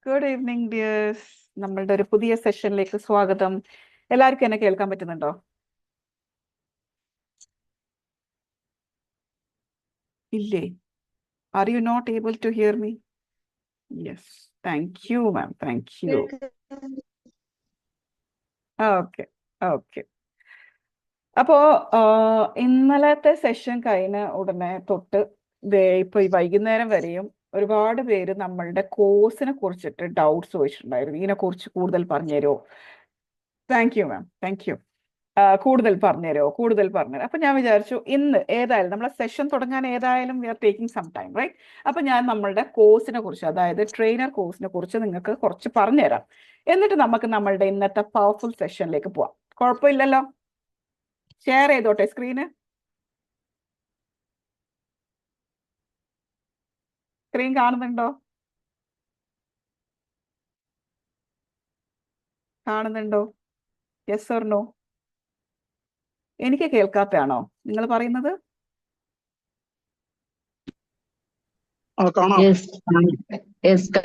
Good evening dears. നമ്മളുടെ ഒരു പുതിയ സെഷനിലേക്ക് സ്വാഗതം. എല്ലാവർക്കും എന്നെ കേൾക്കാൻ പറ്റുന്നുണ്ടോ? ഇല്ലേ? Are you not able to hear me? Yes, thank you ma'am, thank you. Okay okay. അപ്പോ ഇന്നലത്തെ സെഷൻ കഴിഞ്ഞ ഉടനെ തൊട്ട് ഇപ്പൊ ഈ വൈകുന്നേരം വരെയും ഒരുപാട് പേര് നമ്മളുടെ കോഴ്സിനെ കുറിച്ചിട്ട് ഡൗട്ട്സ് ചോദിച്ചിട്ടുണ്ടായിരുന്നു. ഇതിനെക്കുറിച്ച് കൂടുതൽ പറഞ്ഞുതരുമോ? Thank you ma'am, thank you. കൂടുതൽ പറഞ്ഞുതരുമോ? അപ്പൊ ഞാൻ വിചാരിച്ചു ഇന്ന് ഏതായാലും നമ്മളെ സെഷൻ തുടങ്ങാൻ ഏതായാലും we are taking some time, right? അപ്പൊ ഞാൻ നമ്മളുടെ കോഴ്സിനെ കുറിച്ച്, അതായത് ട്രെയിനർ കോഴ്സിനെ കുറിച്ച് നിങ്ങൾക്ക് കുറച്ച് പറഞ്ഞുതരാം. എന്നിട്ട് നമുക്ക് നമ്മളുടെ ഇന്നത്തെ പവർഫുൾ സെഷനിലേക്ക് പോവാം. കുഴപ്പമില്ലല്ലോ? ഷെയർ ചെയ്തോട്ടെ സ്ക്രീൻ കാണുന്നുണ്ടോ? Yes or no? എനിക്ക് കേൾക്കാത്തയാണോ നിങ്ങൾ പറയുന്നത്?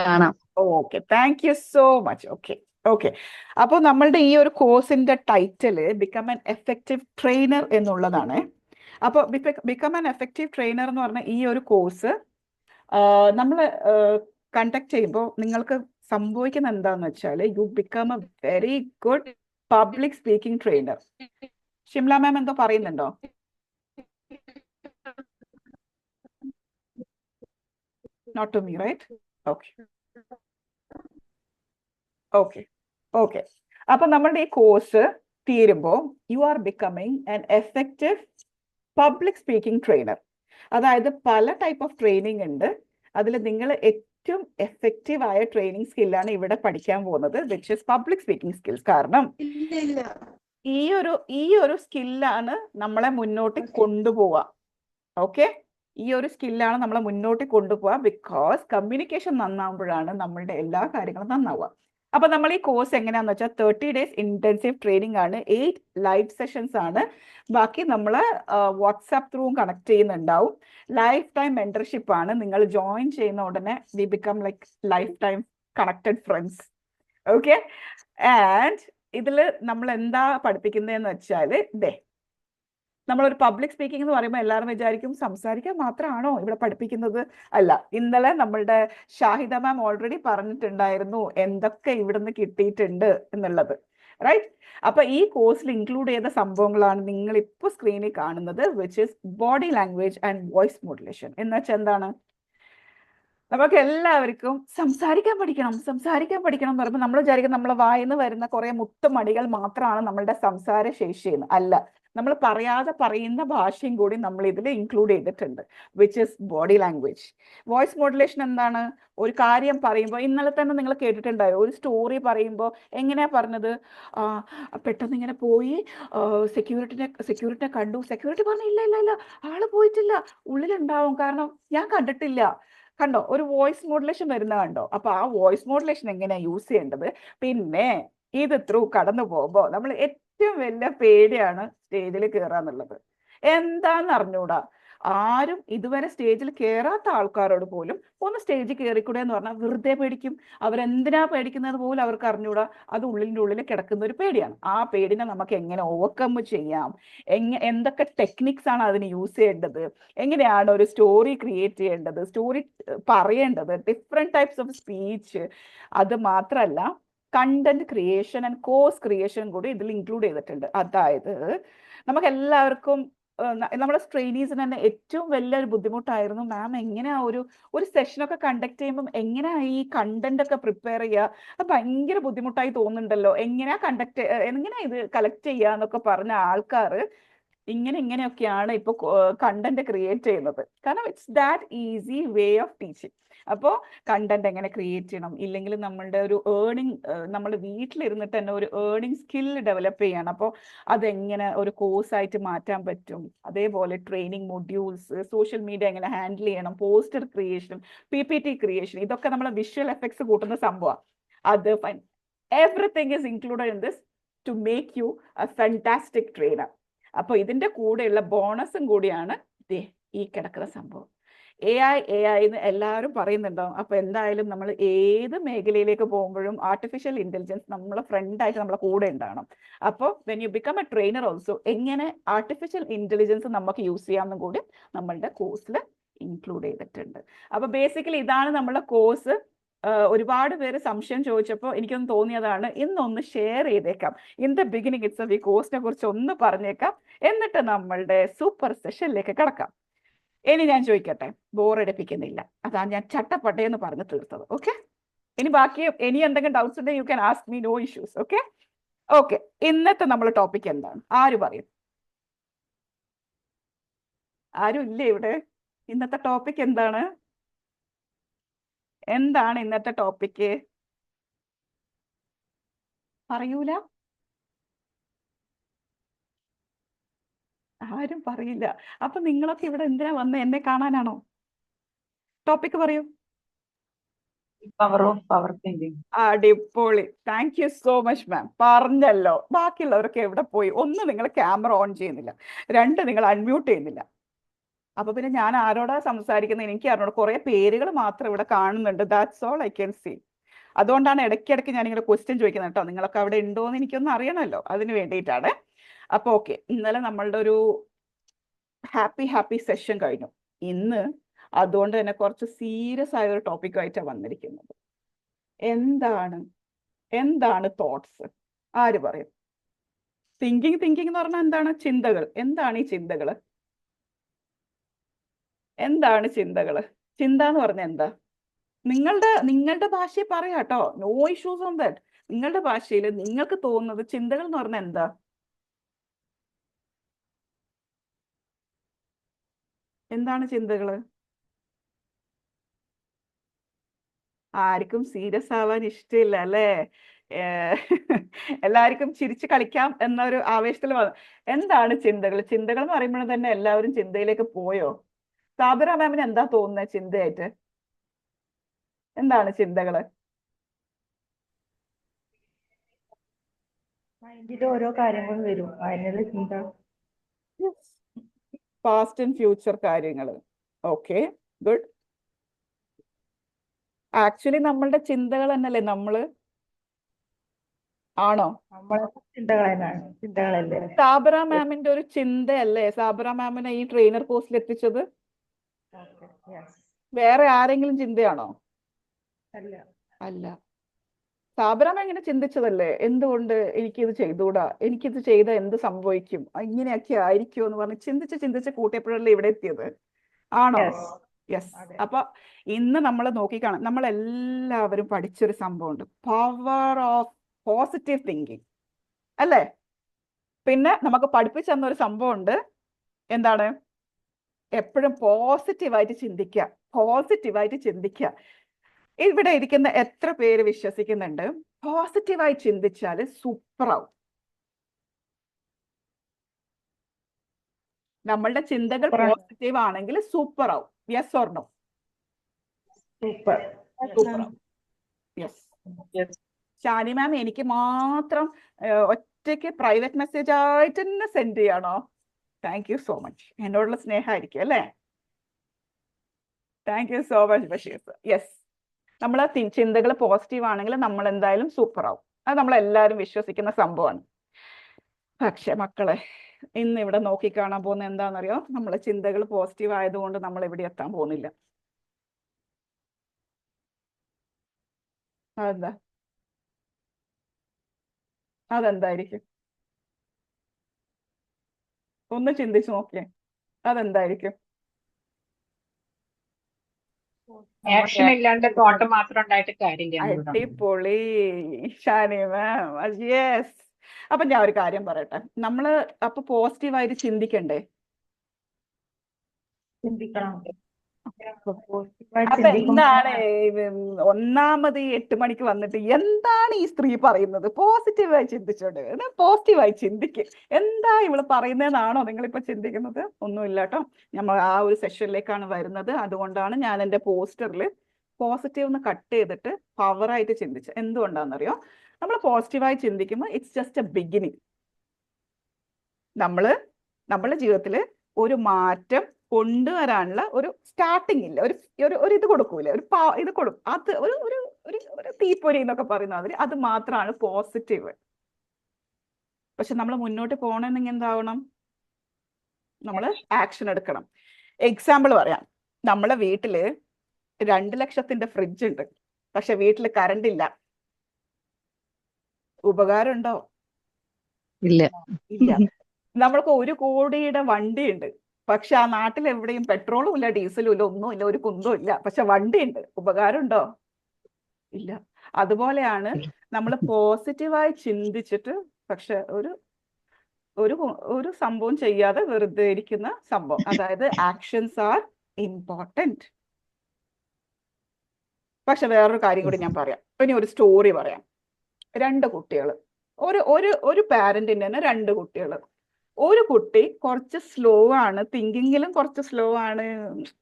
കാണാം. Okay, thank you so much. Okay. അപ്പോൾ നമ്മളുടെ ഈ ഒരു കോഴ്സിന്റെ title become an effective trainer എന്നുള്ളതാണ്. അപ്പോൾ ബിക്കം ആൻ എഫക്റ്റീവ് ട്രെയിനർ എന്ന് പറഞ്ഞ ഈ ഒരു കോഴ്സ് നമ്മൾ കണ്ടക്ട് ചെയ്യുമ്പോൾ നിങ്ങൾക്ക് സംഭവിക്കുന്ന എന്താന്ന് വെച്ചാൽ you become a very good public speaking trainer. Shimla ma'am എന്തോ പറയുന്നുണ്ടോ? Not to me, right? Okay. അപ്പൊ നമ്മളുടെ ഈ കോഴ്സ് തീരുമ്പോൾ you are becoming an effective public speaking trainer. അതായത് പല ടൈപ്പ് ഓഫ് ട്രെയിനിങ് ഉണ്ട്. അതിൽ നിങ്ങൾ ഏറ്റവും എഫക്റ്റീവ് ആയ ട്രെയിനിങ് സ്കില്ലാണ് ഇവിടെ പഠിക്കാൻ പോകുന്നത്, which is public speaking skills. കാരണം ഈ ഒരു സ്കില്ലാണ് നമ്മളെ മുന്നോട്ട് കൊണ്ടുപോവുക. ഓക്കെ, ഈ ഒരു സ്കില്ലാണ് നമ്മളെ മുന്നോട്ട് കൊണ്ടുപോവുക. ബിക്കോസ് കമ്മ്യൂണിക്കേഷൻ നന്നാവുമ്പോഴാണ് നമ്മളുടെ എല്ലാ കാര്യങ്ങളും നന്നാവുക. അപ്പൊ നമ്മൾ ഈ കോഴ്സ് എങ്ങനെയാന്ന് വെച്ചാൽ 30 days ഇന്റൻസീവ് ട്രെയിനിങ് ആണ്, 8 ലൈവ് സെഷൻസ് ആണ്. ബാക്കി നമ്മൾ വാട്സാപ്പ് ത്രൂവും കണക്ട് ചെയ്യുന്നുണ്ടാവും. ലൈഫ് ടൈം മെന്റർഷിപ്പ് ആണ്. നിങ്ങൾ ജോയിൻ ചെയ്യുന്ന ഉടനെ we become like life time connected friends. Okay. And ഇതിൽ നമ്മൾ എന്താ പഠിപ്പിക്കുന്നതെന്ന് വെച്ചാൽ നമ്മളൊരു പബ്ലിക് സ്പീക്കിംഗ് എന്ന് പറയുമ്പോൾ എല്ലാവരും വിചാരിക്കും സംസാരിക്കാൻ മാത്രമാണോ ഇവിടെ പഠിപ്പിക്കുന്നത്? അല്ല. ഇന്നലെ നമ്മളുടെ ഷാഹിദ മാം ഓൾറെഡി പറഞ്ഞിട്ടുണ്ടായിരുന്നു എന്തൊക്കെ ഇവിടുന്ന് കിട്ടിയിട്ടുണ്ട് എന്നുള്ളത്, റൈറ്റ്? അപ്പൊ ഈ കോഴ്സിൽ ഇൻക്ലൂഡ് ചെയ്ത സംഭവങ്ങളാണ് നിങ്ങൾ ഇപ്പോൾ സ്ക്രീനിൽ കാണുന്നത്, which is body language and voice modulation. എന്ന് വെച്ചാൽ എന്താണ്? നമുക്ക് എല്ലാവർക്കും സംസാരിക്കാൻ പഠിക്കണം എന്ന് പറയുമ്പോൾ നമ്മൾ വിചാരിക്കും നമ്മളെ വായിന്ന് വരുന്ന കുറെ മുത്തുമണികൾ മാത്രമാണ് നമ്മളുടെ സംസാര ശേഷി എന്ന്. അല്ല, നമ്മൾ പറയാതെ പറയുന്ന ഭാഷയും കൂടി നമ്മൾ ഇതിൽ ഇൻക്ലൂഡ് ചെയ്തിട്ടുണ്ട്, which is body language. Voice modulation എന്താണ്? ഒരു കാര്യം പറയുമ്പോൾ ഇന്നലെ തന്നെ നിങ്ങൾ കേട്ടിട്ടുണ്ടായോ, ഒരു സ്റ്റോറി പറയുമ്പോൾ എങ്ങനെയാ പറഞ്ഞത്? പെട്ടെന്ന് ഇങ്ങനെ പോയി സെക്യൂരിറ്റിനെ കണ്ടു. സെക്യൂരിറ്റി പറഞ്ഞു ഇല്ല ആള് പോയിട്ടില്ല, ഉള്ളിലുണ്ടാവും, കാരണം ഞാൻ കണ്ടിട്ടില്ല. കണ്ടോ? ഒരു വോയിസ് മോഡുലേഷൻ വരുന്ന കണ്ടോ? അപ്പൊ ആ വോയിസ് മോഡുലേഷൻ എങ്ങനെയാ യൂസ് ചെയ്യേണ്ടത്? പിന്നെ ഇത് ത്രൂ കടന്നു പോകുമ്പോൾ നമ്മൾ ഏറ്റവും വലിയ പേടിയാണ് സ്റ്റേജിൽ കയറാന്നുള്ളത്. എന്താന്ന് അറിഞ്ഞൂടാ. ആരും ഇതുവരെ സ്റ്റേജിൽ കയറാത്ത ആൾക്കാരോട് പോലും ഒന്ന് സ്റ്റേജിൽ കയറിക്കൂടെ എന്ന് പറഞ്ഞാൽ വെറുതെ പേടിക്കും. അവരെന്തിനാ പേടിക്കുന്നത് പോലും അവർക്ക് അറിഞ്ഞൂടാ. അത് ഉള്ളിൻ്റെ ഉള്ളിൽ കിടക്കുന്ന ഒരു പേടിയാണ്. ആ പേടിനെ നമുക്ക് എങ്ങനെ ഓവർകം ചെയ്യാം, എന്തൊക്കെ ടെക്നിക്സ് ആണ് അതിന് യൂസ് ചെയ്യേണ്ടത്, എങ്ങനെയാണ് ഒരു സ്റ്റോറി ക്രിയേറ്റ് ചെയ്യേണ്ടത്, സ്റ്റോറി പറയേണ്ടത്, ഡിഫറെന്റ് ടൈപ്സ് ഓഫ് സ്പീച്ച്. അത് മാത്രമല്ല content creation and course creation കൂടി ഇതിൽ ഇൻക്ലൂഡ് ചെയ്തിട്ടുണ്ട്. അതായത് നമുക്ക് എല്ലാവർക്കും നമ്മുടെ ട്രെയിനീസിന് തന്നെ ഏറ്റവും വലിയൊരു ബുദ്ധിമുട്ടായിരുന്നു, മാം എങ്ങനെയാ ഒരു സെഷനൊക്കെ കണ്ടക്ട് ചെയ്യുമ്പോൾ എങ്ങനെയാ ഈ കണ്ടന്റ് ഒക്കെ പ്രിപ്പയർ ചെയ്യുക? അത് ഭയങ്കര ബുദ്ധിമുട്ടായി തോന്നുന്നുണ്ടല്ലോ, എങ്ങനെയാ ഇത് കളക്ട് ചെയ്യുക എന്നൊക്കെ പറഞ്ഞ ആൾക്കാർ ഇങ്ങനെയൊക്കെയാണ് ഇപ്പൊ കണ്ടന്റ് ക്രിയേറ്റ് ചെയ്യുന്നത്. കാരണം it's that easy way of teaching. അപ്പോൾ കണ്ടന്റ് എങ്ങനെ ക്രിയേറ്റ് ചെയ്യണം, ഇല്ലെങ്കിൽ നമ്മളുടെ ഒരു നമ്മൾ വീട്ടിലിരുന്നിട്ട് തന്നെ ഒരു ഏർണിംഗ് സ്കിൽ ഡെവലപ്പ് ചെയ്യണം. അപ്പോൾ അതെങ്ങനെ ഒരു കോഴ്സായിട്ട് മാറ്റാൻ പറ്റും, അതേപോലെ ട്രെയിനിങ് മൊഡ്യൂൾസ്, സോഷ്യൽ മീഡിയ എങ്ങനെ ഹാൻഡിൽ ചെയ്യണം, പോസ്റ്റർ ക്രിയേഷൻ, PPT ക്രിയേഷൻ, ഇതൊക്കെ നമ്മളെ വിഷ്വൽ എഫക്ട്സ് കൂട്ടുന്ന സംഭവമാണ്. അത് everything is included in this to make you a fantastic trainer. അപ്പൊ ഇതിന്റെ കൂടെയുള്ള ബോണസും കൂടിയാണ് ഈ കിടക്കുന്ന സംഭവം. AI എന്ന് എല്ലാവരും പറയുന്നുണ്ടാവും. അപ്പൊ എന്തായാലും നമ്മൾ ഏത് മേഖലയിലേക്ക് പോകുമ്പോഴും ആർട്ടിഫിഷ്യൽ ഇന്റലിജൻസ് നമ്മളെ ഫ്രണ്ടായിട്ട് നമ്മളെ കൂടെ ഉണ്ടാവണം. അപ്പോൾ when you become A trainer also എങ്ങനെ ആർട്ടിഫിഷ്യൽ ഇന്റലിജൻസ് നമുക്ക് യൂസ് ചെയ്യാമെന്നും കൂടി നമ്മളുടെ കോഴ്സിൽ ഇൻക്ലൂഡ് ചെയ്തിട്ടുണ്ട്. അപ്പൊ ബേസിക്കലി ഇതാണ് നമ്മുടെ കോഴ്സ്. ഒരുപാട് പേര് സംശയം ചോദിച്ചപ്പോൾ എനിക്കൊന്ന് തോന്നിയതാണ് ഇന്നൊന്ന് ഷെയർ ചെയ്തേക്കാം. ഇൻ ദ ബിഗിനിങ് ഇറ്റ്സ് ഈ കോഴ്സിനെ കുറിച്ച് ഒന്ന് പറഞ്ഞേക്കാം, എന്നിട്ട് നമ്മളുടെ സൂപ്പർ സെഷനിലേക്ക് കിടക്കാം. ഇനി ഞാൻ ചോദിക്കട്ടെ, ബോറടിപ്പിക്കുന്നില്ല, അതാണ് ഞാൻ ചട്ടപ്പട്ടയെന്ന് പറഞ്ഞ് തീർത്തത്. ഓക്കെ, ഇനി എന്തെങ്കിലും ഡൗട്ട്സ് ഉണ്ടെങ്കിൽ you can ask me, no issues. Okay okay, ഇന്നത്തെ നമ്മൾ ടോപ്പിക് എന്താണ്? ആര് പറയും? ആരും ഇല്ലേ ഇവിടെ? ഇന്നത്തെ ടോപ്പിക് എന്താണ്? എന്താണ് ഇന്നത്തെ ടോപ്പിക്ക്? പറയൂല, ആരും പറയില്ല. അപ്പൊ നിങ്ങളൊക്കെ ഇവിടെ എന്തിനാ വന്ന്? എന്നെ കാണാനാണോ? ടോപ്പിക് പറയൂ. Power of power thinking. അടിപൊളി, thank you so much ma'am. പറഞ്ഞല്ലോ, ബാക്കിയുള്ളവരൊക്കെ എവിടെ പോയി? ഒന്ന്, നിങ്ങൾ ക്യാമറ ഓൺ ചെയ്യുന്നില്ല, രണ്ട്, നിങ്ങൾ അൺമ്യൂട്ട് ചെയ്യുന്നില്ല. അപ്പൊ പിന്നെ ഞാൻ ആരോടാ സംസാരിക്കുന്നത്? എനിക്ക് അറിഞ്ഞോട്. കുറെ പേരുകൾ മാത്രം ഇവിടെ കാണുന്നുണ്ട്, that's all I can see. അതുകൊണ്ടാണ് ഇടയ്ക്കിടയ്ക്ക് ഞാൻ ഇങ്ങനെ ക്വസ്റ്റ്യൻ ചോദിക്കുന്നത് കേട്ടോ. നിങ്ങളൊക്കെ അവിടെ ഉണ്ടോ എന്ന് എനിക്കൊന്ന് അറിയണമല്ലോ, അതിന് വേണ്ടിയിട്ടാണ്. അപ്പൊ ഓക്കെ, ഇന്നലെ നമ്മളുടെ ഒരു ഹാപ്പി സെഷൻ കഴിഞ്ഞു. ഇന്ന് അതുകൊണ്ട് തന്നെ കുറച്ച് സീരിയസ് ആയ ഒരു ടോപ്പിക്കായിട്ടാണ് വന്നിരിക്കുന്നത്. എന്താണ് തോട്ട്സ്? ആര് പറയും? തിങ്കിങ് എന്ന് പറഞ്ഞാൽ എന്താണ്? ചിന്തകൾ. എന്താണ് ഈ ചിന്തകൾ? എന്താണ് ചിന്തകൾ? ചിന്ത എന്ന് പറഞ്ഞാൽ എന്താ? നിങ്ങളുടെ ഭാഷയിൽ പറയാം കേട്ടോ, നോ ഇഷ്യൂസ് ഓൺ ദാറ്റ്. നിങ്ങളുടെ ഭാഷയിൽ നിങ്ങൾക്ക് തോന്നുന്നത് ചിന്തകൾ എന്ന് പറഞ്ഞാൽ എന്താ? എന്താണ് ചിന്തകൾ? ആർക്കും സീരിയസ് ആവാൻ ഇഷ്ടമില്ല അല്ലേ? എല്ലാവർക്കും ചിരിച്ച് കളിക്കാം എന്നൊരു ആവേശത്തിൽ വന്നു. എന്താണ് ചിന്തകൾ? ചിന്തകൾ എന്ന് പറയുമ്പോൾ തന്നെ എല്ലാവരും ചിന്തയിലേക്ക് പോയോ? സാബിറ മാമിന് എന്താ തോന്നുന്നത് ചിന്തയായിട്ട്? എന്താണ് ചിന്തകള്? മൈൻഡിൽ ഓരോ കാര്യങ്ങളും വരും, അതിനുള്ള ചിന്ത. പാസ്റ്റ് ആൻഡ് ഫ്യൂച്ചർ കാര്യങ്ങൾ. Okay, good. ആക്ച്വലി നമ്മളുടെ ചിന്തകൾ തന്നെയല്ലേ നമ്മള്? ആണോ? നമ്മളെ ചിന്തകളല്ലേ? സാബിറ മാമിന്റെ ഒരു ചിന്തയല്ലേ സാബിറ മാമിനെ ഈ ട്രെയിനർ കോഴ്സിൽ എത്തിച്ചത്? വേറെ ആരെങ്കിലും ചിന്തയാണോ? അല്ല, സാബിറ മാം ഇങ്ങനെ ചിന്തിച്ചതല്ലേ, എന്തുകൊണ്ട് എനിക്കിത് ചെയ്തുകൂടാ, എനിക്കിത് ചെയ്താൽ എന്ത് സംഭവിക്കും, ഇങ്ങനെയൊക്കെ ആയിരിക്കുമോ എന്ന് പറഞ്ഞ് ചിന്തിച്ച് കൂട്ടിയപ്പോഴല്ലേ ഇവിടെ എത്തിയത്. ആണോ? യെസ്. അപ്പൊ ഇന്ന് നമ്മൾ നോക്കിക്കാണാം, നമ്മളെല്ലാവരും പഠിച്ചൊരു സംഭവമുണ്ട്, പവർ ഓഫ് പോസിറ്റീവ് തിങ്കിങ് അല്ലേ? പിന്നെ നമുക്ക് പഠിപ്പിച്ചു തന്ന ഒരു സംഭവമുണ്ട്, എന്താണ്? എപ്പോഴും പോസിറ്റീവായിട്ട് ചിന്തിക്കുക. ഇവിടെ ഇരിക്കുന്ന എത്ര പേര് വിശ്വസിക്കുന്നുണ്ട് പോസിറ്റീവായി ചിന്തിച്ചാൽ സൂപ്പറാവും? നമ്മളുടെ ചിന്തകൾ പോസിറ്റീവ് ആണെങ്കിൽ സൂപ്പറാവും. Yes or no? സൂപ്പറാവും. യെസ്. ഷാനി മാം എനിക്ക് മാത്രം ഒറ്റയ്ക്ക് പ്രൈവറ്റ് മെസ്സേജ് ആയിട്ട് തന്നെ സെൻഡ് ചെയ്യണോ? Thank you so much. എന്നോടുള്ള സ്നേഹമായിരിക്കും അല്ലേ? Thank you so much Basheer. Yes, നമ്മളെ ചിന്തകൾ പോസിറ്റീവ് ആണെങ്കിൽ നമ്മൾ എന്തായാലും സൂപ്പറാവും. അത് നമ്മളെല്ലാവരും വിശ്വസിക്കുന്ന സംഭവമാണ്. പക്ഷെ മക്കളെ, ഇന്ന് ഇവിടെ നോക്കിക്കാണാൻ പോകുന്ന എന്താണെന്നറിയോ? നമ്മളെ ചിന്തകൾ പോസിറ്റീവ് ആയതുകൊണ്ട് നമ്മൾ എവിടെ എത്താൻ പോകുന്നില്ല. അതെന്തായിരിക്കും? ഒന്ന് ചിന്തിച്ചു നോക്കിയേ, അതെന്തായിരിക്കും? ആക്ഷൻ ഇല്ലാണ്ട് തോട്ട് മാത്രം ഉണ്ടായിട്ട് കാര്യമില്ല. അടിപൊളി ഷാനി മാം, യെസ്. അപ്പൊ ഞാൻ ഒരു കാര്യം പറയട്ടെ, നമ്മള് അപ്പൊ പോസിറ്റീവായിട്ട് ചിന്തിക്കണ്ടേ? അപ്പൊ എന്താണ് ഒന്നാമത് 8 മണിക്ക് വന്നിട്ട് എന്താണ് ഈ സ്ത്രീ പറയുന്നത്? പോസിറ്റീവായി ചിന്തിച്ചോണ്ട്, പോസിറ്റീവായി ചിന്തിക്ക്. എന്താ ഇവള് പറയുന്നതെന്നാണോ നിങ്ങളിപ്പോ ചിന്തിക്കുന്നത്? ഒന്നുമില്ല കേട്ടോ, നമ്മൾ ആ ഒരു സെഷനിലേക്കാണ് വരുന്നത്. അതുകൊണ്ടാണ് ഞാൻ എൻ്റെ പോസ്റ്ററിൽ പോസിറ്റീവ് എന്ന് കട്ട് ചെയ്തിട്ട് പവറായിട്ട് ചിന്തിച്ചത്. എന്തുകൊണ്ടാണെന്നറിയോ? നമ്മൾ പോസിറ്റീവായി ചിന്തിക്കുമ്പോൾ ഇറ്റ്സ് ജസ്റ്റ് എ ബിഗിനിങ്. നമ്മളുടെ ജീവിതത്തിൽ ഒരു മാറ്റം കൊണ്ടുവരാനുള്ള ഒരു സ്റ്റാർട്ടിങ് ഇല്ല, ഒരു ഒരു ഇത് കൊടുക്കൂലേ, ഇത് കൊടുക്കും, അത് ഒരു ഒരു ഒരു ഒരു തീപ്പൊരി എന്നൊക്കെ പറയുന്ന മാതിരി, അത് മാത്രമാണ് പോസിറ്റീവ്. പക്ഷെ നമ്മൾ മുന്നോട്ട് പോകണമെങ്കിൽ എന്താവണം? നമ്മൾ ആക്ഷൻ എടുക്കണം. എക്സാമ്പിൾ പറയാം. നമ്മളെ വീട്ടില് 2 ലക്ഷത്തിന്റെ ഫ്രിഡ്ജ് ഉണ്ട്, പക്ഷെ വീട്ടിൽ കറണ്ട് ഇല്ല. ഉപകാരം ഉണ്ടോ? ഇല്ല. ഇല്ല. നമ്മൾക്ക് 1 കോടിയുടെ വണ്ടിയുണ്ട്, പക്ഷെ ആ നാട്ടിൽ എവിടെയും പെട്രോളും ഇല്ല, ഡീസലും ഇല്ല, ഒന്നുമില്ല, ഒരു കുന്തവും ഇല്ല, പക്ഷെ വണ്ടിയുണ്ട്. ഉപകാരം ഉണ്ടോ? ഇല്ല. അതുപോലെയാണ് നമ്മൾ പോസിറ്റീവായി ചിന്തിച്ചിട്ട് പക്ഷെ ഒരു ഒരു ഒരു സംഭവം ചെയ്യാതെ വെറുതെ ഇരിക്കുന്ന സംഭവം. അതായത് ആക്ഷൻസ് ആർ ഇമ്പോർട്ടൻറ്റ്. പക്ഷെ വേറൊരു കാര്യം കൂടി ഞാൻ പറയാം. ഇനി ഒരു സ്റ്റോറി പറയാം. 2 കുട്ടികൾ, ഒരു ഒരു ഒരു പാരന്റിന് തന്നെ 2 കുട്ടികൾ. ഒരു കുട്ടി കുറച്ച് സ്ലോ ആണ്, തിങ്കിങ്ങിലും കുറച്ച് സ്ലോ ആണ്,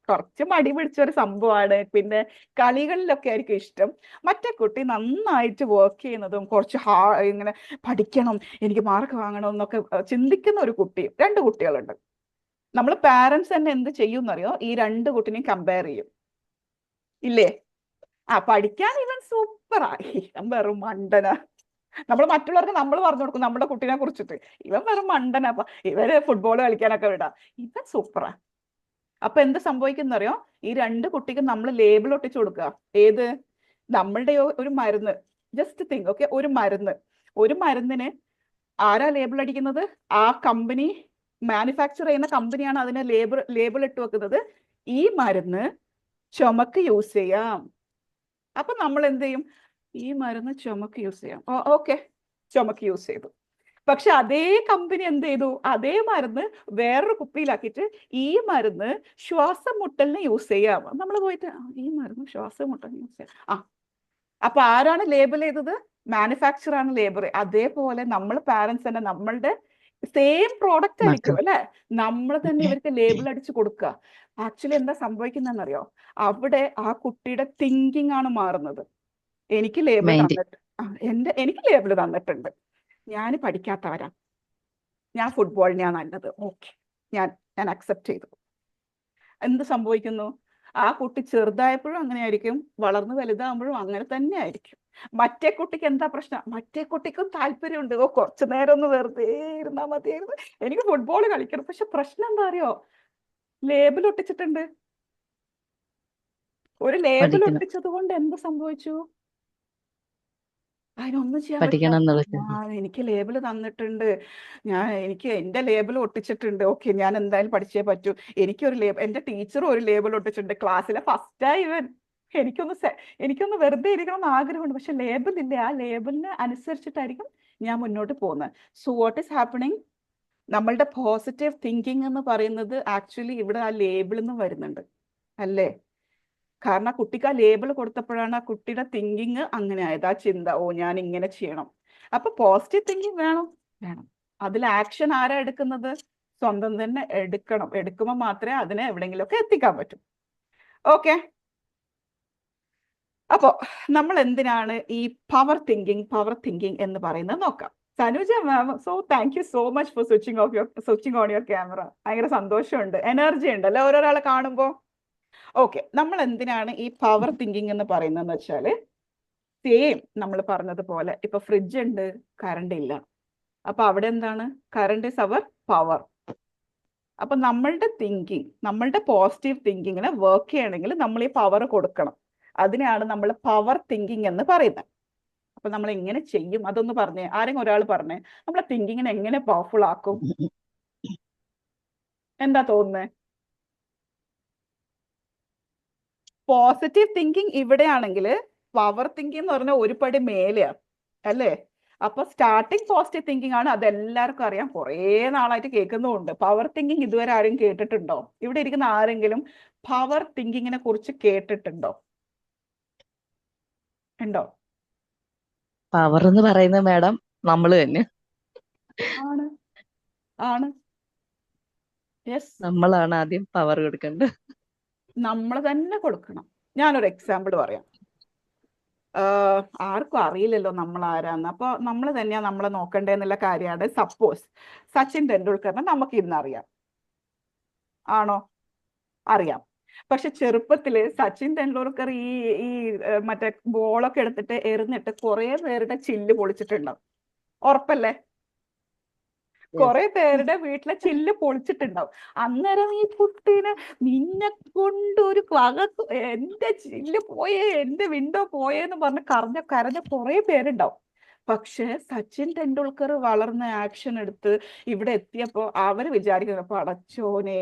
കുറച്ച് മടി പിടിച്ച ഒരു സംഭവമാണ്, പിന്നെ കളികളിലൊക്കെ ആയിരിക്കും ഇഷ്ടം. മറ്റേ കുട്ടി നന്നായിട്ട് വർക്ക് ചെയ്യുന്നതും കുറച്ച് ഇങ്ങനെ പഠിക്കണം, എനിക്ക് മാർക്ക് വാങ്ങണം എന്നൊക്കെ ചിന്തിക്കുന്ന ഒരു കുട്ടിയും. 2 കുട്ടികളുണ്ട്. നമ്മൾ പാരന്റ്സ് തന്നെ എന്ത് ചെയ്യും എന്നറിയോ? ഈ 2 കുട്ടിനെയും കമ്പയർ ചെയ്യും, ഇല്ലേ? പഠിക്കാൻ ഇവൻ സൂപ്പറാ, ഇവൻ വെറും മണ്ടനാ. നമ്മൾ മറ്റുള്ളവർക്ക് നമ്മൾ പറഞ്ഞു കൊടുക്കും നമ്മുടെ കുട്ടീനെ കുറിച്ചിട്ട്, ഇവൻ വെറും മണ്ടനാ, ഇവര് ഫുട്ബോൾ കളിക്കാനൊക്കെ വിടാം, ഇവൻ സൂപ്പറാ. അപ്പൊ എന്ത് സംഭവിക്കുന്നറിയോ? ഈ 2 കുട്ടിക്ക് നമ്മൾ ലേബിൾ ഒട്ടിച്ചു കൊടുക്കുക. ഏത്? നമ്മളുടെ ഒരു മരുന്ന്, ജസ്റ്റ് തിങ്ക്, ഓക്കെ, ഒരു മരുന്നിന് ആരാ ലേബിൾ അടിക്കുന്നത്? ആ കമ്പനി, മാനുഫാക്ചർ ചെയ്യുന്ന കമ്പനിയാണ് അതിന് ലേബിൾ ഇട്ട് വെക്കുന്നത്. ഈ മരുന്ന് ചുമക്ക് യൂസ് ചെയ്യാം. അപ്പൊ നമ്മൾ എന്ത് ചെയ്യും? ഈ മരുന്ന് ചുമക്ക് യൂസ് ചെയ്യാം, ഓക്കെ, ചുമക്ക് യൂസ് ചെയ്തു. പക്ഷെ അതേ കമ്പനി എന്ത് ചെയ്തു? അതേ മരുന്ന് വേറൊരു കുപ്പിയിലാക്കിയിട്ട് ഈ മരുന്ന് ശ്വാസം മുട്ടലിന് യൂസ് ചെയ്യാം. നമ്മൾ പോയിട്ട് ഈ മരുന്ന് ശ്വാസം മുട്ടലിന് യൂസ് ചെയ്യാം. അപ്പൊ ആരാണ് ലേബിൾ ചെയ്തത്? മാനുഫാക്ചർ ആണ് ലേബർ. അതേപോലെ നമ്മൾ പാരന്റ്സ് തന്നെ നമ്മളുടെ സെയിം പ്രോഡക്റ്റ് ആയിരിക്കും അല്ലെ, നമ്മൾ തന്നെ ഇവർക്ക് ലേബിൾ അടിച്ചു കൊടുക്കുക. ആക്ച്വലി എന്താ സംഭവിക്കുന്നറിയോ? അവിടെ ആ കുട്ടിയുടെ തിങ്കിങ് ആണ് മാറുന്നത്. എനിക്ക് ലേബിൾ തന്നിട്ട് എനിക്ക് ലേബിൾ തന്നിട്ടുണ്ട്, ഞാൻ പഠിക്കാത്തവരാ, ഞാൻ ഫുട്ബോളിനെയാണ് നല്ലത്, ഓക്കെ, ഞാൻ അക്സെപ്റ്റ് ചെയ്തു. എന്ത് സംഭവിക്കുന്നു? ആ കുട്ടി ചെറുതായപ്പോഴും അങ്ങനെ ആയിരിക്കും, വളർന്ന് വലുതാകുമ്പോഴും അങ്ങനെ തന്നെ ആയിരിക്കും. മറ്റേ കുട്ടിക്ക് എന്താ പ്രശ്നം? മറ്റേ കുട്ടിക്കും താല്പര്യമുണ്ട്, കുറച്ചു നേരം ഒന്ന് വെറുതെ ഇരുന്നാൽ മതിയായിരുന്നു, എനിക്ക് ഫുട്ബോൾ കളിക്കണം. പക്ഷെ പ്രശ്നം എന്താ അറിയോ? ലേബിൾ ഒട്ടിച്ചിട്ടുണ്ട്. ഒരു ലേബിൾ ഒട്ടിച്ചത് കൊണ്ട് എന്ത് സംഭവിച്ചു? അതിനൊന്നും ചെയ്യാൻ പറ്റില്ല. എനിക്ക് ലേബിൾ തന്നിട്ടുണ്ട്, എനിക്ക് എന്റെ ലേബിൾ ഒട്ടിച്ചിട്ടുണ്ട്, ഓക്കെ, ഞാൻ എന്തായാലും പഠിച്ചേ പറ്റൂ. എന്റെ ടീച്ചറും ഒരു ലേബിൾ ഒട്ടിച്ചിട്ടുണ്ട്, ക്ലാസ്സിലെ ഫസ്റ്റായി ഇവൻ, എനിക്കൊന്ന് വെറുതെ ഇരിക്കണം എന്ന് ആഗ്രഹമുണ്ട്, പക്ഷെ ലേബിൾ ഇല്ല. ആ ലേബിളിന് അനുസരിച്ചിട്ടായിരിക്കും ഞാൻ മുന്നോട്ട് പോകുന്നത്. So what is happening? നമ്മളുടെ പോസിറ്റീവ് തിങ്കിങ് എന്ന് പറയുന്നത് ആക്ച്വലി ഇവിടെ ആ ലേബിളിൽ നിന്ന് വരുന്നുണ്ട് അല്ലേ? കാരണം കുട്ടിക്ക് ആ ലേബിൾ കൊടുത്തപ്പോഴാണ് ആ കുട്ടിയുടെ തിങ്കിങ് അങ്ങനെ ആയത്, ആ ചിന്ത, ഞാൻ ഇങ്ങനെ ചെയ്യണം. അപ്പൊ പോസിറ്റീവ് തിങ്കിങ് വേണം. അതിൽ ആക്ഷൻ ആരാ എടുക്കുന്നത്? സ്വന്തം തന്നെ എടുക്കണം. എടുക്കുമ്പോൾ മാത്രമേ അതിനെ എവിടെയെങ്കിലുമൊക്കെ എത്തിക്കാൻ പറ്റൂ. ഓക്കെ, അപ്പോ നമ്മൾ എന്തിനാണ് ഈ പവർ തിങ്കിങ് എന്ന് പറയുന്നത് നോക്കാം. Sanuja ma'am, so thank you so much for switching on your camera. ഭയങ്കര സന്തോഷമുണ്ട്, എനർജി ഉണ്ട് അല്ലെ ഓരോരാളെ കാണുമ്പോൾ. ഓക്കെ, നമ്മൾ എന്തിനാണ് ഈ പവർ തിങ്കിങ് എന്ന് പറയുന്നതെന്ന് വെച്ചാൽ, സെയിം നമ്മൾ പറഞ്ഞതുപോലെ ഇപ്പൊ ഫ്രിഡ്ജ് ഉണ്ട്, കറണ്ട് ഇല്ല, അപ്പൊ അവിടെ എന്താണ്? Current is our power. അപ്പൊ നമ്മളുടെ പോസിറ്റീവ് തിങ്കിങ്ങിനെ വർക്ക് ചെയ്യണമെങ്കിൽ നമ്മൾ ഈ പവർ കൊടുക്കണം. അതിനെയാണ് നമ്മൾ പവർ തിങ്കിങ് എന്ന് പറയുന്നത്. അപ്പൊ നമ്മൾ എങ്ങനെ ചെയ്യും? അതൊന്ന് പറഞ്ഞേ, ആരെങ്കിലും ഒരാൾ പറഞ്ഞേ, നമ്മളെ തിങ്കിങ്ങിനെ എങ്ങനെ പവർഫുൾ ആക്കും? എന്താ തോന്നുന്നത്? പോസിറ്റീവ് തിങ്കിങ് ഇവിടെയാണെങ്കിൽ പവർ തിങ്കിങ് എന്ന് പറഞ്ഞാൽ ഒരു പടി മേലെയാണ് അല്ലേ? അപ്പൊ സ്റ്റാർട്ടിങ് പോസിറ്റീവ് തിങ്കിങ് ആണ്, അതെല്ലാവർക്കും അറിയാം, കുറേ നാളായിട്ട് കേൾക്കുന്നുമുണ്ട്. പവർ തിങ്കിങ് ഇതുവരെ ആരും കേട്ടിട്ടുണ്ടോ? ഇവിടെ ഇരിക്കുന്ന ആരെങ്കിലും പവർ തിങ്കിങ്ങിനെ കുറിച്ച് കേട്ടിട്ടുണ്ടോ? ഉണ്ടോ? പവർ എന്ന് പറയുന്നത് മാഡം നമ്മൾ തന്നെ ആണ്. യെസ്, നമ്മളാണ് ആദ്യം പവർ കൊടുക്കേണ്ടത്. നമ്മൾ തന്നെ കൊടുക്കണം. ഞാനൊരു എക്സാമ്പിൾ പറയാം. ആർക്കും അറിയില്ലല്ലോ നമ്മൾ ആരാന്ന്. അപ്പൊ നമ്മൾ തന്നെയാ നമ്മളെ നോക്കണ്ടേന്നുള്ള കാര്യമാണ്. സപ്പോസ് സച്ചിൻ ടെണ്ടുൽക്കറിനെ നമുക്ക് ഇന്നറിയാം, ആണോ? അറിയാം. പക്ഷെ ചെറുപ്പത്തില് സച്ചിൻ തെണ്ടുൽക്കർ ഈ ഈ മറ്റേ ബോളൊക്കെ എടുത്തിട്ട് എറിഞ്ഞിട്ട് കുറെ പേരുടെ ചില്ല് പൊളിച്ചിട്ടുണ്ടാവും. ഉറപ്പല്ലേ? കുറെ പേരുടെ വീട്ടിലെ ചില്ല് പൊളിച്ചിട്ടുണ്ടാവും. അന്നേരം ഈ കുട്ടീനെ നിന്നെ കൊണ്ട് ഒരു എന്റെ ചില്ല് പോയേ, എന്റെ വിൻഡോ പോയേന്ന് പറഞ്ഞ് കരഞ്ഞ കുറെ പേരുണ്ടാവും. പക്ഷെ സച്ചിൻ തെണ്ടുൽക്കർ വളർന്ന് ആക്ഷൻ എടുത്ത് ഇവിടെ എത്തിയപ്പോ അവര് വിചാരിക്കുന്നത് പടച്ചോനെ,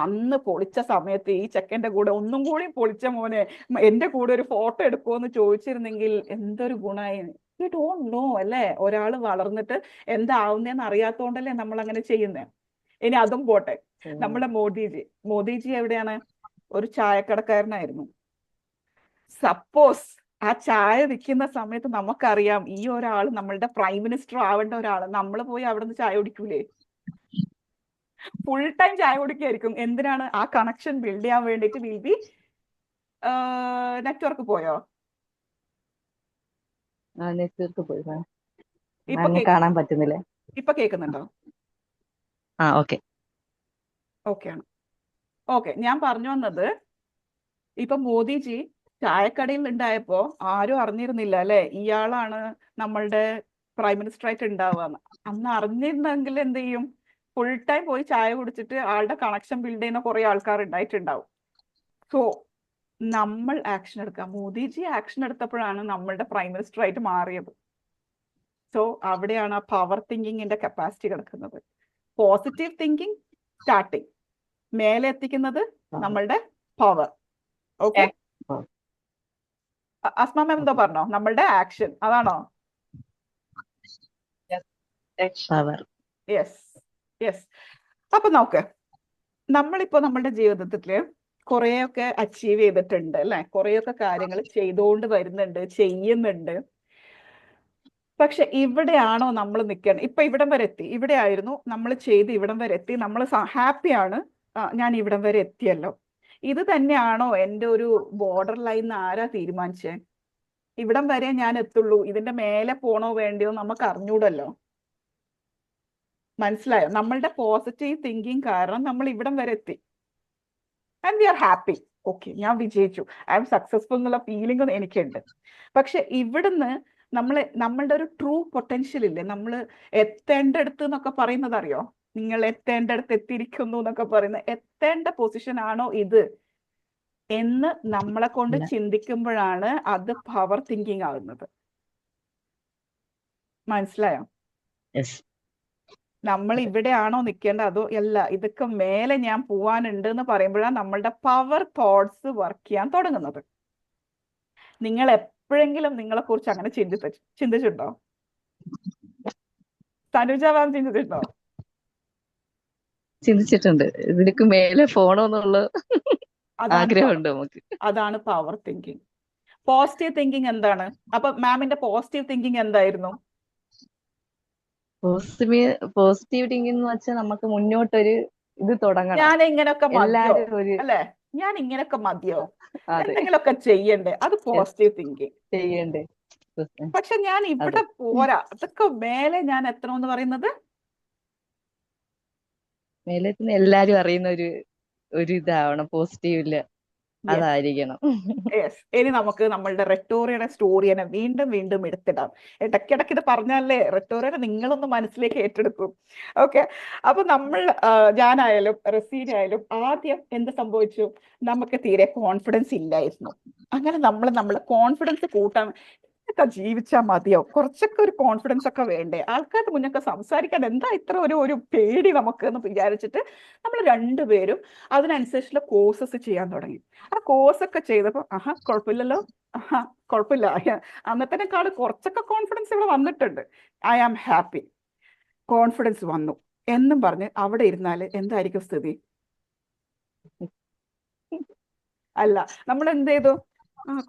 അന്ന് പൊളിച്ച സമയത്ത് ഈ ചെക്കന്റെ കൂടെ ഒന്നും കൂടി പൊളിച്ച മോനെ, എന്റെ കൂടെ ഒരു ഫോട്ടോ എടുക്കുമോന്ന് ചോദിച്ചിരുന്നെങ്കിൽ എന്തൊരു ഗുണമായി. യു ഡോണ്ട് നോ അല്ലേ? ഒരാള് വളർന്നിട്ട് എന്താവുന്നേന്ന് അറിയാത്തോണ്ടല്ലേ നമ്മൾ അങ്ങനെ ചെയ്യുന്നത്. ഇനി അതും പോട്ടെ, നമ്മുടെ മോദിജി എവിടെയാണ്? ഒരു ചായക്കടക്കാരനായിരുന്നു. സപ്പോസ് ആ ചായ വിൽക്കുന്ന സമയത്ത് നമുക്കറിയാം ഈ ഒരാൾ നമ്മളുടെ പ്രൈം മിനിസ്റ്റർ ആവേണ്ട ഒരാള്, നമ്മൾ പോയി അവിടെ നിന്ന് ചായ കുടിക്കൂലേ? ഫുൾ ടൈം ചായ കുടിക്കായിരിക്കും. എന്തിനാണ്? ആ കണക്ഷൻ ബിൽഡ് ചെയ്യാൻ വേണ്ടിയിട്ട്. വിൽ ബി നെറ്റ്വർക്ക് പോയോ? നെറ്റ്വർക്ക് പോയി ഇപ്പൊ കാണാൻ പറ്റുന്നില്ല. ഇപ്പൊ കേൾക്കുന്നുണ്ടോ? ഓക്കെ. ഓക്കെ ആണ്. ഓക്കെ, ഞാൻ പറഞ്ഞു വന്നത്, ഇപ്പൊ മോദിജി ചായക്കടയിൽ ഉണ്ടായപ്പോ ആരും അറിഞ്ഞിരുന്നില്ല അല്ലെ ഇയാളാണ് നമ്മളുടെ പ്രൈം മിനിസ്റ്റർ ആയിട്ട് ഉണ്ടാവുക. അന്ന് അറിഞ്ഞിരുന്നെങ്കിൽ എന്ത് ചെയ്യും? ഫുൾ ടൈം പോയി ചായ കുടിച്ചിട്ട് ആളുടെ കണക്ഷൻ ബിൽഡ് ചെയ്യുന്ന കുറെ ആൾക്കാർ ഉണ്ടായിട്ടുണ്ടാവും. സോ നമ്മൾ ആക്ഷൻ എടുക്കാം. മോദിജി ആക്ഷൻ എടുത്തപ്പോഴാണ് നമ്മളുടെ പ്രൈം മിനിസ്റ്റർ ആയിട്ട് മാറിയത്. സോ അവിടെയാണ് ആ പവർ തിങ്കിങ്ങിന്റെ കപ്പാസിറ്റി കിടക്കുന്നത്. പോസിറ്റീവ് തിങ്കിങ് സ്റ്റാർട്ടിങ്, മേലെ എത്തിക്കുന്നത് നമ്മളുടെ പവർ. ഓക്കെ, അസ്മ മാം എന്തോ പറഞ്ഞോ? നമ്മളുടെ ആക്ഷൻ അതാണോ? പവർ. Yes yes. അപ്പൊ നോക്ക്, നമ്മളിപ്പോ നമ്മളുടെ ജീവിതത്തില് കുറെയൊക്കെ അച്ചീവ് ചെയ്തിട്ടുണ്ട് അല്ലെ? കുറെയൊക്കെ കാര്യങ്ങൾ ചെയ്തുകൊണ്ട് വരുന്നുണ്ട്, ചെയ്യുന്നുണ്ട്. പക്ഷെ ഇവിടെയാണോ നമ്മൾ നിൽക്കണം? ഇപ്പൊ ഇവിടം വരെ എത്തി, ഇവിടെ ആയിരുന്നു നമ്മൾ ചെയ്ത് ഇവിടം വരെ എത്തി, നമ്മൾ ഹാപ്പിയാണ്, ഞാൻ ഇവിടം വരെ എത്തിയല്ലോ. ഇത് തന്നെയാണോ എൻ്റെ ഒരു ബോർഡർ ലൈൻ? ആരാ തീരുമാനിച്ചേ? ഇവിടം വരെ ഞാൻ എത്തുള്ളൂ, ഇതിന്റെ മേലെ പോണോ വേണ്ടിയോ നമുക്ക് അറിഞ്ഞൂടല്ലോ. മനസ്സിലായോ? നമ്മളുടെ പോസിറ്റീവ് തിങ്കിങ് കാരണം നമ്മൾ ഇവിടം വരെ എത്തി. And we are happy. Okay, ഞാൻ വിജയിച്ചു, ഐ എം സക്സസ്ഫുൾ എന്നുള്ള ഫീലിംഗ് എനിക്കുണ്ട്. പക്ഷെ ഇവിടുന്ന് നമ്മളുടെ ഒരു ട്രൂ പൊട്ടൻഷ്യൽ ഇല്ലേ, നമ്മൾ എത്തേണ്ടടുത്ത് എന്നൊക്കെ പറയുന്നത് അറിയോ? നിങ്ങൾ എത്തേണ്ടടുത്ത് എത്തിയിരിക്കുന്നു എന്നൊക്കെ പറയുന്നത്, എത്തേണ്ട പൊസിഷൻ ആണോ ഇത് എന്ന് നമ്മളെ കൊണ്ട് ചിന്തിക്കുമ്പോഴാണ് അത് പവർ തിങ്കിങ് ആകുന്നത്. മനസ്സിലായോ? നമ്മൾ ഇവിടെയാണോ നിൽക്കേണ്ടത് അതോ അല്ല ഇതൊക്കെ മേലെ ഞാൻ പോവാനുണ്ട് എന്ന് പറയുമ്പോഴാണ് നമ്മളുടെ പവർ തോട്ട്സ് വർക്ക് ചെയ്യാൻ തുടങ്ങുന്നത്. നിങ്ങൾ എപ്പോഴെങ്കിലും നിങ്ങളെ കുറിച്ച് അങ്ങനെ ചിന്തിച്ചിട്ടുണ്ടോ? തനുജ മാം ചിന്തിച്ചിട്ടുണ്ടോ? ചിന്തിച്ചിട്ടുണ്ട്. ഇതിനൊക്കെ മേലെ പോണോന്നുള്ള ആഗ്രഹമുണ്ട് നമുക്ക്. അതാണ് പവർ തിങ്കിങ്. പോസിറ്റീവ് തിങ്കിങ് എന്താണ്? അപ്പൊ മാമിന്റെ പോസിറ്റീവ് തിങ്കിങ് എന്തായിരുന്നു? പോസിറ്റീവ് തിങ്കിങ് എന്ന് വെച്ചാൽ നമുക്ക് മുന്നോട്ടൊരു ഇത് തുടങ്ങണം. ഞാൻ ഇങ്ങനൊക്കെ മതിയോ എല്ലാരും അല്ലെ? ഞാൻ ഇങ്ങനൊക്കെ മതിയോ? എന്തെങ്കിലുമൊക്കെ ചെയ്യണ്ടേ? അത് പോസിറ്റീവ് തിങ്കിങ് ചെയ്യണ്ടേ. പക്ഷെ ഞാൻ ഇവിടെ പോരാ, അതൊക്കെ മേലെ ഞാൻ എത്തണമെന്ന് പറയുന്നത് മേലെ എല്ലാരും അറിയുന്ന ഒരു ഇതാവണം, പോസിറ്റീവില് അതായിരിക്കണം. യെസ്. ഇനി നമുക്ക് നമ്മളുടെ റെറ്റോറിയുടെ സ്റ്റോറിയെ വീണ്ടും വീണ്ടും എടുത്തിടാം. ഇടയ്ക്കിടയ്ക്ക് ഇത് പറഞ്ഞാലേ റെറ്റോറിയെ നിങ്ങളൊന്ന് മനസ്സിലേക്ക് ഏറ്റെടുക്കും. ഓക്കെ, അപ്പൊ ഞാനായാലും റസീനായാലും ആദ്യം എന്ത് സംഭവിച്ചു? നമുക്ക് തീരെ കോൺഫിഡൻസ് ഇല്ലായിരുന്നു. അങ്ങനെ നമ്മൾ കോൺഫിഡൻസ് കൂട്ടാൻ ജീവിച്ചാൽ മതിയോ? കുറച്ചൊക്കെ ഒരു കോൺഫിഡൻസ് ഒക്കെ വേണ്ടേ? ആൾക്കാരുടെ മുന്നൊക്കെ സംസാരിക്കാൻ എന്താ ഇത്ര ഒരു പേടി നമുക്ക് എന്ന് വിചാരിച്ചിട്ട് നമ്മൾ രണ്ടുപേരും അതിനനുസരിച്ചുള്ള കോഴ്സസ് ചെയ്യാൻ തുടങ്ങി. ആ കോഴ്സ് ഒക്കെ ചെയ്തപ്പോൾ കുഴപ്പമില്ലല്ലോ, കുഴപ്പമില്ല, അന്നത്തേക്കാൾ കുറച്ചൊക്കെ കോൺഫിഡൻസ് ഇവിടെ വന്നിട്ടുണ്ട്, ഐ ആം ഹാപ്പി, കോൺഫിഡൻസ് വന്നു എന്നും പറഞ്ഞ് അവിടെ ഇരുന്നാൽ എന്തായിരിക്കും സ്ഥിതി? അല്ല, നമ്മൾ എന്ത് ചെയ്തു?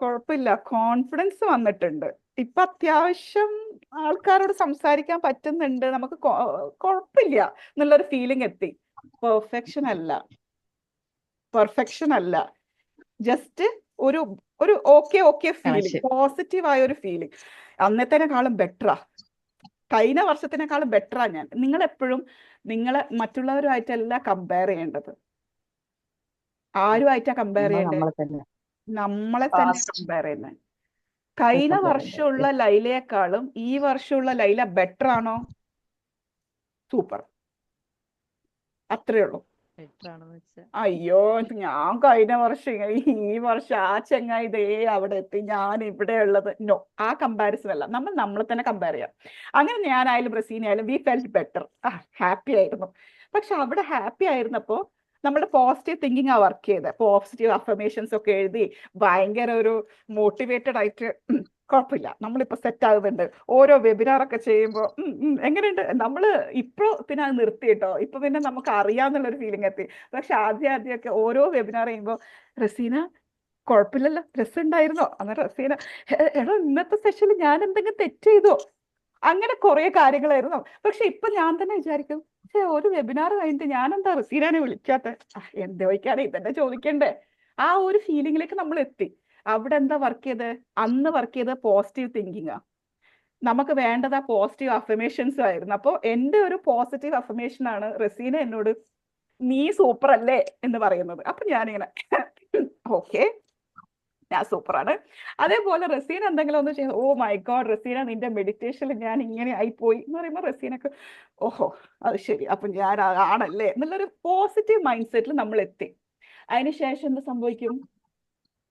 കുഴപ്പമില്ല, കോൺഫിഡൻസ് വന്നിട്ടുണ്ട്, ഇപ്പൊ അത്യാവശ്യം ആൾക്കാരോട് സംസാരിക്കാൻ പറ്റുന്നുണ്ട്, നമുക്ക് കുഴപ്പമില്ല എന്നുള്ളൊരു ഫീലിംഗ് എത്തി. പെർഫെക്ഷൻ അല്ല, ജസ്റ്റ് ഒരു ഓക്കെ ഫീലിംഗ്, പോസിറ്റീവ് ആയ ഒരു ഫീലിംഗ്. അന്നത്തേക്കാളും ബെറ്ററാ, കഴിഞ്ഞ വർഷത്തിനേക്കാളും ബെറ്ററാ ഞാൻ. നിങ്ങൾ എപ്പോഴും നിങ്ങളെ മറ്റുള്ളവരുമായിട്ടല്ല കമ്പയർ ചെയ്യേണ്ടത്, ആരുമായിട്ടാ കമ്പയർ നമ്മൾ ചെയ്യണ്ടേ? നമ്മളെ തന്നെ നമ്മളെ തന്നെ Past. കമ്പയർ ചെയ്യുന്നത്. കഴിഞ്ഞ compare വർഷമുള്ള ചെയ്യുന്നത്. ലൈലയെക്കാളും ഈ വർഷമുള്ള ലൈല ബെറ്റർ ആണോ? സൂപ്പർ. അത്രേ ഉള്ളൂ. ബെറ്റർ ആണെന്ന് വെച്ചാൽ അയ്യോ, ഞാൻ കഴിഞ്ഞ വർഷം ഈ വർഷം ആ ചെങ്ങായി ഇതേ അവിടെ എത്തി, ഞാൻ ഇവിടെ ഉള്ളത്. നോ, ആ കമ്പാരിസൺ അല്ല. നമ്മൾ നമ്മളെ തന്നെ കമ്പയർ ചെയ്യാം. അങ്ങനെ ഞാനായാലും റസീനായാലും വി ഫെൽറ്റ് ബെറ്റർ, ഹാപ്പി ആയിരുന്നു. പക്ഷെ അവിടെ ഹാപ്പി ആയിരുന്നപ്പോൾ നമ്മുടെ പോസിറ്റീവ് തിങ്കിങ് ആ വർക്ക് ചെയ്തത്. പോസിറ്റീവ് അഫർമേഷൻസ് ഒക്കെ എഴുതി ഭയങ്കര ഒരു മോട്ടിവേറ്റഡ് ആയിട്ട് കുഴപ്പമില്ല, നമ്മളിപ്പോ സെറ്റ് ആകുന്നുണ്ട്. ഓരോ വെബിനാറൊക്കെ ചെയ്യുമ്പോൾ എങ്ങനെയുണ്ട് നമ്മള് ഇപ്പൊ പിന്നെ അത് നിർത്തി കേട്ടോ. ഇപ്പൊ പിന്നെ നമുക്ക് അറിയാന്നുള്ളൊരു ഫീലിംഗ് എത്തി. പക്ഷെ ആദ്യമൊക്കെ ഓരോ വെബിനാർ ചെയ്യുമ്പോൾ റസീന കുഴപ്പമില്ലല്ലോ, രസമുണ്ടായിരുന്നോ? അന്നേരം റസീന എടോ ഇന്നത്തെ സെഷനിൽ ഞാൻ എന്തെങ്കിലും തെറ്റ് ചെയ്തോ? അങ്ങനെ കുറെ കാര്യങ്ങളായിരുന്നു. പക്ഷെ ഇപ്പൊ ഞാൻ തന്നെ വിചാരിക്കും, ഒരു വെബിനാർ കഴിഞ്ഞിട്ട് ഞാൻ എന്താ റസീനെ വിളിക്കാത്ത, എന്ത് ചോദിക്കാതെ ഇതന്നെ ചോദിക്കണ്ടേ? ആ ഒരു ഫീലിംഗിലേക്ക് നമ്മൾ എത്തി. അവിടെ എന്താ വർക്ക് ചെയ്ത്? അന്ന് വർക്ക് ചെയ്ത പോസിറ്റീവ് തിങ്കിങ്. നമുക്ക് വേണ്ടത് ആ പോസിറ്റീവ് അഫർമേഷൻസ് ആയിരുന്നു. അപ്പോൾ എൻ്റെ ഒരു പോസിറ്റീവ് അഫർമേഷൻ ആണ് റസീന എന്നോട് നീ സൂപ്പർ അല്ലേ എന്ന് പറയുന്നത്. അപ്പൊ ഞാനിങ്ങനെ ഓക്കെ, ഞാൻ സൂപ്പറാണ്. അതേപോലെ റസീന എന്തെങ്കിലും ഒന്ന് ചെയ്ത്, ഓ മൈ ഗോഡ് റസീന നിന്റെ മെഡിറ്റേഷനിൽ ഞാൻ ഇങ്ങനെ ആയിപ്പോയി എന്ന് പറയുമ്പോൾ റസീനക്ക് ഓഹോ അത് ശരി, അപ്പൊ ഞാൻ ആണല്ലേ എന്നുള്ളൊരു പോസിറ്റീവ് മൈൻഡ് സെറ്റിൽ നമ്മൾ എത്തി. അതിനുശേഷം എന്ത് സംഭവിക്കും?